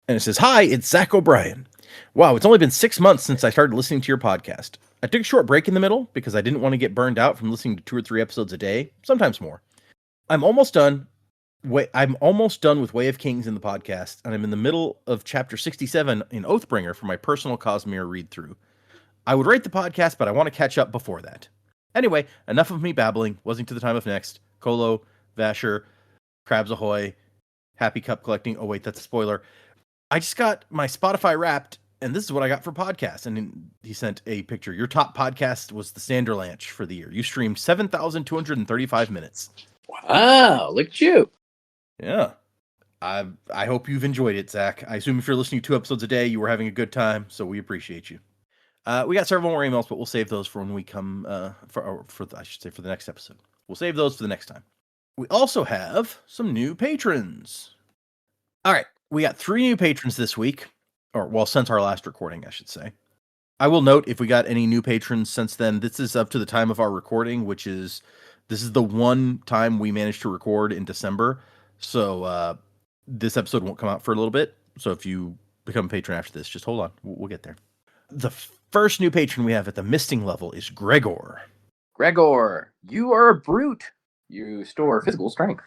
And it says, "Hi, it's Zach O'Brien. Wow, it's only been 6 months since I started listening to your podcast. I took a short break in the middle because I didn't want to get burned out from listening to 2 or 3 episodes a day, sometimes more. I'm almost done with Way of Kings in the podcast, and I'm in the middle of chapter 67 in Oathbringer for my personal Cosmere read-through. I would rate the podcast, but I want to catch up before that. Anyway, enough of me babbling. Wasn't to the time of next. Colo, Vasher, Crabs Ahoy, Happy Cup Collecting. Oh wait, that's a spoiler. I just got my Spotify Wrapped, and this is what I got for podcasts." And he sent a picture. "Your top podcast was the Sanderlanche for the year. You streamed 7,235 minutes. Wow, look at you. Yeah. I hope you've enjoyed it, Zach. I assume if you're listening to 2 episodes a day, you were having a good time, so we appreciate you. We got several more emails, but we'll save those for when we come for the next episode. We'll save those for the next time. We also have some new patrons. All right, we got 3 new patrons this week, since our last recording, I should say. I will note, if we got any new patrons since then, this is up to the time of our recording, this is the one time we managed to record in December. So this episode won't come out for a little bit. So if you become a patron after this, just hold on. We'll get there. The first new patron we have at the misting level is Gregor. Gregor, you are a brute. You store physical strength.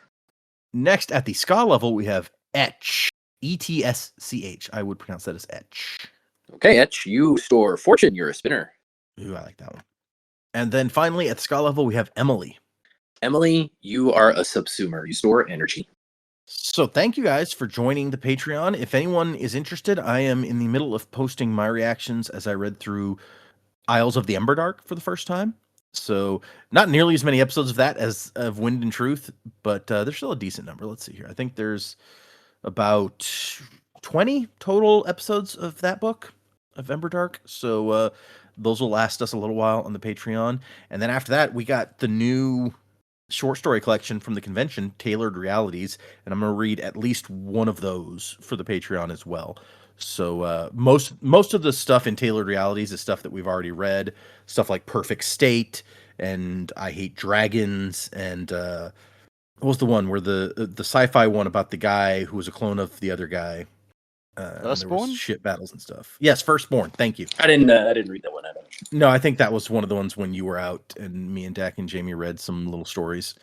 Next, at the Ska level, we have Etch. E-T-S-C-H. I would pronounce that as Etch. Okay, Etch, you store fortune. You're a spinner. Ooh, I like that one. And then finally, at the Ska level, we have Emily. Emily, you are a subsumer. You store energy. So thank you guys for joining the Patreon. If anyone is interested, I am in the middle of posting my reactions as I read through Isles of the Emberdark for the first time. So not nearly as many episodes of that as of Wind and Truth, but there's still a decent number. Let's see here. I think there's about 20 total episodes of that book of Emberdark. So those will last us a little while on the Patreon. And then after that, we got the new short story collection from the convention, Tailored Realities, and I'm going to read at least one of those for the Patreon as well. So most of the stuff in Tailored Realities is stuff that we've already read, stuff like Perfect State and I Hate Dragons, and what was the one where the sci-fi one about the guy who was a clone of the other guy? And there was Firstborn? ship battles and stuff. Yes, Firstborn. Thank you. I didn't read that one. I don't. No, I think that was one of the ones when you were out and me and Dak and Jamie read some little stories.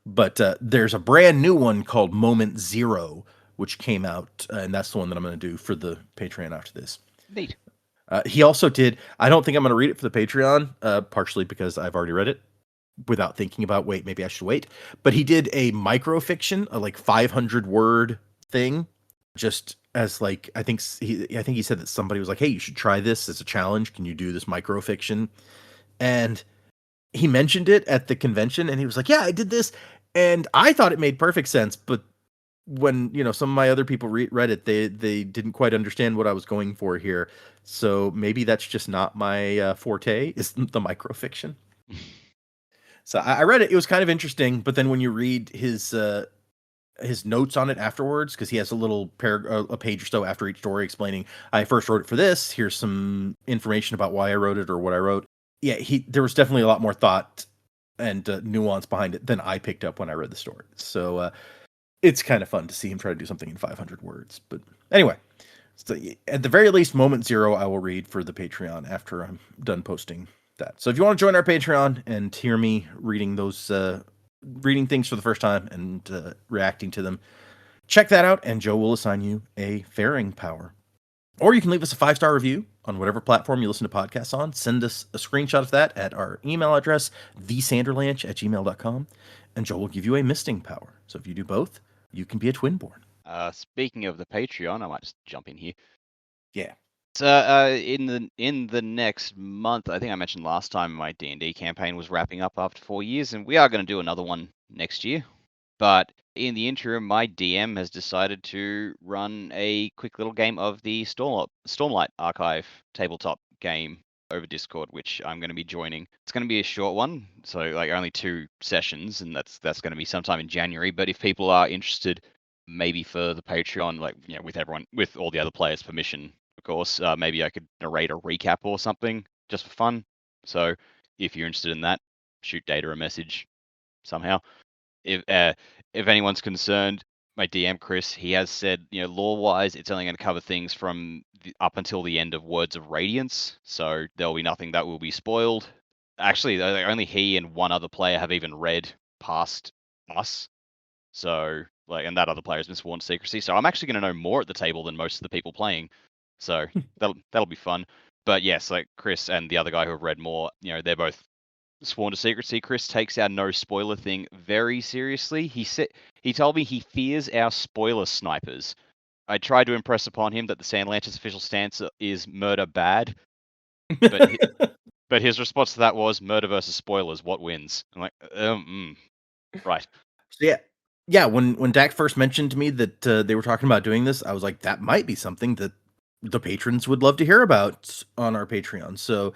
But there's a brand new one called Moment Zero, which came out, and that's the one that I'm going to do for the Patreon after this. Neat. He also did, I don't think I'm going to read it for the Patreon, partially because I've already read it without thinking about, wait, maybe I should wait. But he did a microfiction, a like 500 word thing, just as like, I think he said that somebody was like, hey, you should try this as a challenge. Can you do this microfiction? And he mentioned it at the convention and he was like, yeah, I did this. And I thought it made perfect sense. But when, some of my other people read it, they didn't quite understand what I was going for here. So maybe that's just not my forte, is the microfiction. So I read it. It was kind of interesting. But then when you read his notes on it afterwards, because he has a little a page or so after each story explaining, I first wrote it for this. Here's some information about why I wrote it or what I wrote. Yeah, there was definitely a lot more thought and nuance behind it than I picked up when I read the story. So it's kind of fun to see him try to do something in 500 words. But anyway, so at the very least, Moment Zero I will read for the Patreon after I'm done posting that. So if you want to join our Patreon and hear me reading those reading things for the first time and reacting to them, check that out, and Joe will assign you a faring power. Or you can leave us a 5-star review on whatever platform you listen to podcasts on. Send us a screenshot of that at our email address, thesanderlanche@gmail.com, and Joe will give you a misting power. So if you do both, you can be a twinborn. Speaking of the Patreon, I might just jump in here. Yeah. So in the next month, I think I mentioned last time my D&D campaign was wrapping up after 4 years, and we are going to do another one next year. But in the interim, my DM has decided to run a quick little game of the Stormlight Archive tabletop game over Discord, which I'm going to be joining. It's going to be a short one, so like only 2 sessions, and that's going to be sometime in January. But if people are interested, maybe for the Patreon, like with all the other players' permission, of course, maybe I could narrate a recap or something just for fun. So if you're interested in that, shoot Data a message somehow. If anyone's concerned, my DM Chris, he has said, lore-wise, it's only going to cover things from up until the end of Words of Radiance, so there'll be nothing that will be spoiled. Actually, only he and one other player have even read past us, so and that other player has been sworn to secrecy. So I'm actually going to know more at the table than most of the people playing, so that'll be fun. But yes, like Chris and the other guy who have read more, they're both sworn to secrecy. Chris takes our no spoiler thing very seriously. He told me he fears our spoiler snipers. I tried to impress upon him that the Sanderlanche's official stance is murder bad, but his response to that was murder versus spoilers. What wins? I'm like, right. So yeah. When Dak first mentioned to me that they were talking about doing this, I was like, that might be something that the patrons would love to hear about on our Patreon. So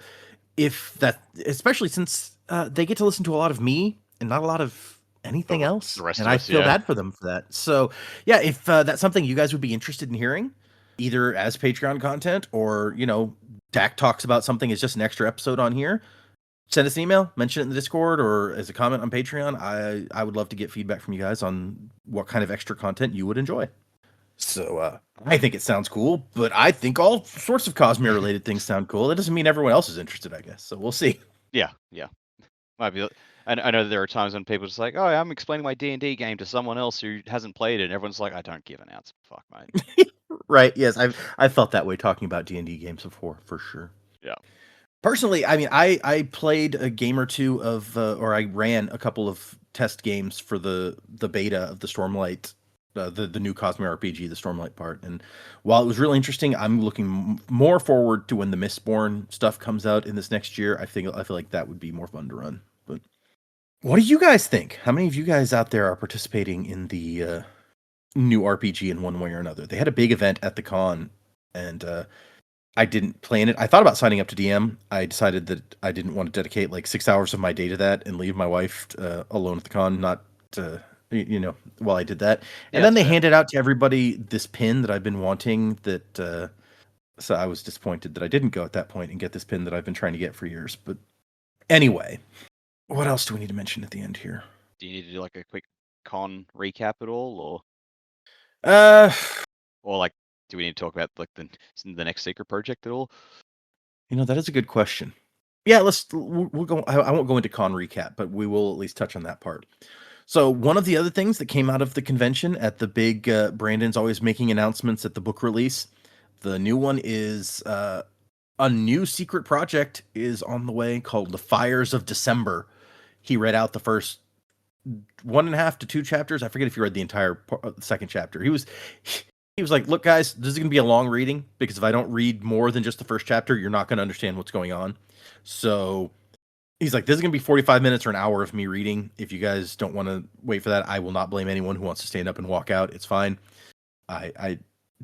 if that, especially since they get to listen to a lot of me and not a lot of anything else, and I feel bad for them for that. So yeah, if that's something you guys would be interested in hearing, either as Patreon content or Dak talks about something as just an extra episode on here, send us an email, mention it in the Discord or as a comment on Patreon. I would love to get feedback from you guys on what kind of extra content you would enjoy. So I think it sounds cool, but I think all sorts of Cosmere related things sound cool. It doesn't mean everyone else is interested, I guess. So we'll see. Yeah. Might be. I know there are times when people are just like, oh, I'm explaining my D&D game to someone else who hasn't played it, and everyone's like, I don't give an ounce of fuck, mate. Right. Yes, I've felt that way talking about D&D games before, for sure. Yeah. Personally, I mean, I played a game or two of, or I ran a couple of test games for the beta of the Stormlight. The new Cosmere RPG, the Stormlight part. And while it was really interesting, I'm looking more forward to when the Mistborn stuff comes out in this next year. I feel like that would be more fun to run. But what do you guys think? How many of you guys out there are participating in the new RPG in one way or another? They had a big event at the con, and I didn't play in it. I thought about signing up to DM. I decided that I didn't want to dedicate like 6 hours of my day to that and leave my wife alone at the con, not while I did that. And then they handed out to everybody this pin that I've been wanting that So I was disappointed that I didn't go at that point and get this pin that I've been trying to get for years. But anyway, what else do we need to mention at the end here? Do you need to do like a quick con recap at all, or like, do we need to talk about like the next secret project at all? That is a good question. Yeah, we'll go. I won't go into con recap, but we will at least touch on that part. So one of the other things that came out of the convention at the big Brandon's always making announcements at the book release. The new one is a new secret project is on the way called The Fires of December. He read out the first 1.5 to 2 chapters. I forget if you read the entire second chapter. He was like, look, guys, this is going to be a long reading because if I don't read more than just the first chapter, you're not going to understand what's going on. So he's like, this is going to be 45 minutes or an hour of me reading. If you guys don't want to wait for that, I will not blame anyone who wants to stand up and walk out. It's fine. I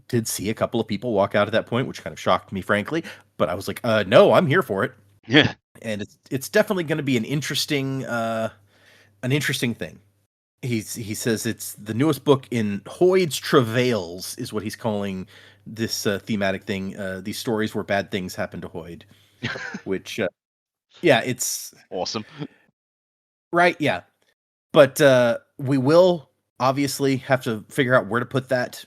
did see a couple of people walk out at that point, which kind of shocked me, frankly. But I was like, no, I'm here for it. Yeah. And it's definitely going to be an interesting thing. He says it's the newest book in Hoid's Travails, is what he's calling this thematic thing. These stories where bad things happen to Hoid, which, yeah, it's awesome. Right, yeah. But we will obviously have to figure out where to put that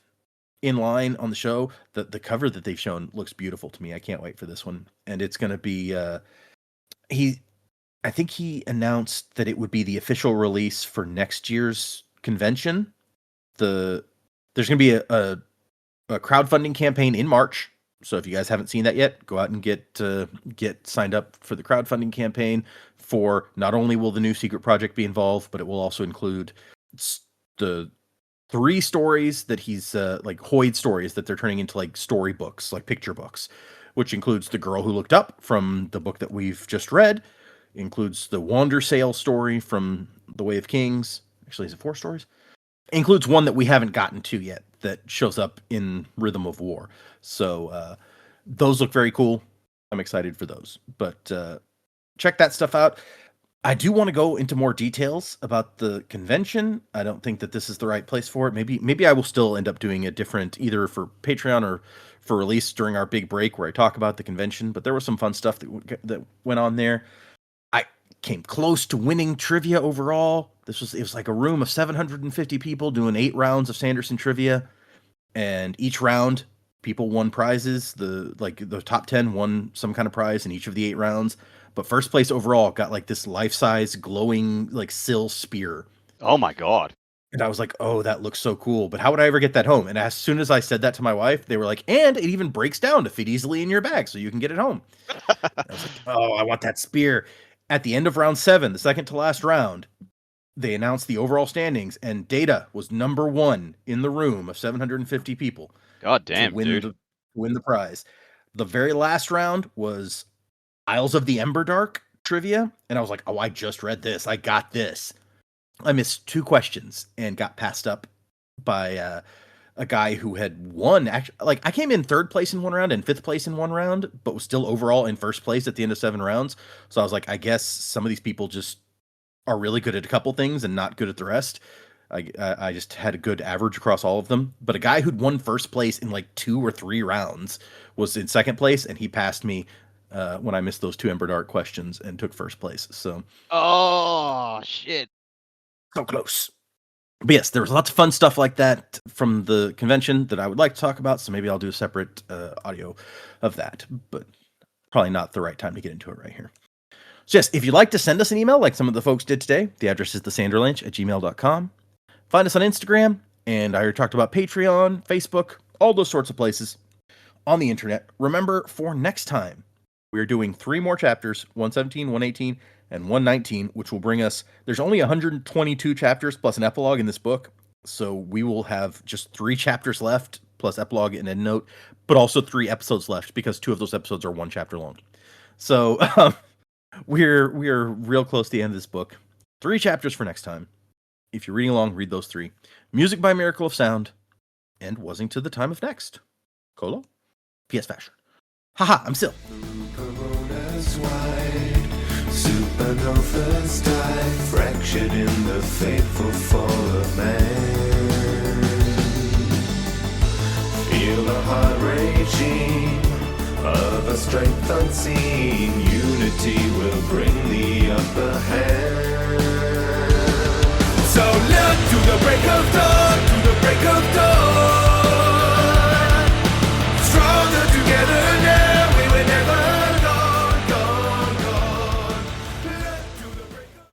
in line on the show. The cover that they've shown looks beautiful to me. I can't wait for this one. And it's going to be... I think he announced that it would be the official release for next year's convention. There's going to be a crowdfunding campaign in March. So if you guys haven't seen that yet, go out and get signed up for the crowdfunding campaign. For not only will the new secret project be involved, but it will also include the 3 stories that he's like Hoid stories that they're turning into like storybooks, like picture books, which includes The Girl Who Looked Up from the book that we've just read. Includes the Wandersail story from The Way of Kings. Actually, is it 4 stories? Includes one that we haven't gotten to yet that shows up in Rhythm of War. So those look very cool. I'm excited for those. But check that stuff out. I do want to go into more details about the convention. I don't think that this is the right place for it. Maybe I will still end up doing a different, either for Patreon or for release during our big break where I talk about the convention. But there was some fun stuff that went on there. I came close to winning trivia overall. It was like a room of 750 people doing 8 rounds of Sanderson trivia, and each round people won prizes. The top 10 won some kind of prize in each of the 8 rounds. But first place overall got like this life-size glowing like Syl spear. Oh my god. And I was like, oh, that looks so cool. But how would I ever get that home? And as soon as I said that to my wife, they were like, and it even breaks down to fit easily in your bag so you can get it home. I was like, oh, I want that spear. At the end of round 7, the second to last round, they announced the overall standings, and Data was number 1 in the room of 750 people. God damn, to win the prize. The very last round was Isles of the Emberdark trivia, and I was like, oh, I just read this. I got this. I missed 2 questions and got passed up by a guy who had won. Actually, like, I came in 3rd place in 1 round and 5th place in 1 round, but was still overall in 1st place at the end of 7 rounds. So I was like, I guess some of these people just are really good at a couple things and not good at the rest. I just had a good average across all of them. But a guy who'd won 1st place in like 2 or 3 rounds was in 2nd place, and he passed me when I missed those 2 Emberdark questions and took 1st place. So, oh shit, so close. But yes, there was lots of fun stuff like that from the convention that I would like to talk about. So maybe I'll do a separate audio of that, but probably not the right time to get into it right here. So yes, if you'd like to send us an email like some of the folks did today, the address is thesanderlanche@gmail.com. Find us on Instagram, and I already talked about Patreon, Facebook, all those sorts of places on the internet. Remember, for next time, we're doing 3 more chapters, 117, 118, and 119, which will bring us... There's only 122 chapters plus an epilogue in this book, so we will have just 3 chapters left, plus epilogue and endnote, but also 3 episodes left, because 2 of those episodes are 1 chapter long. So we're real close to the end of this book. 3 chapters for next time. If you're reading along, read those 3. Music by Miracle of Sound, and Wasing to the Time of Next. Colo? PS Fashion. Haha, I'm Syl. Corona's wide, supernovas die, fractured in the fateful fall of man. Feel the heart raging, strength unseen, unity will bring the upper hand. So look to the break of dawn, to the break of dawn.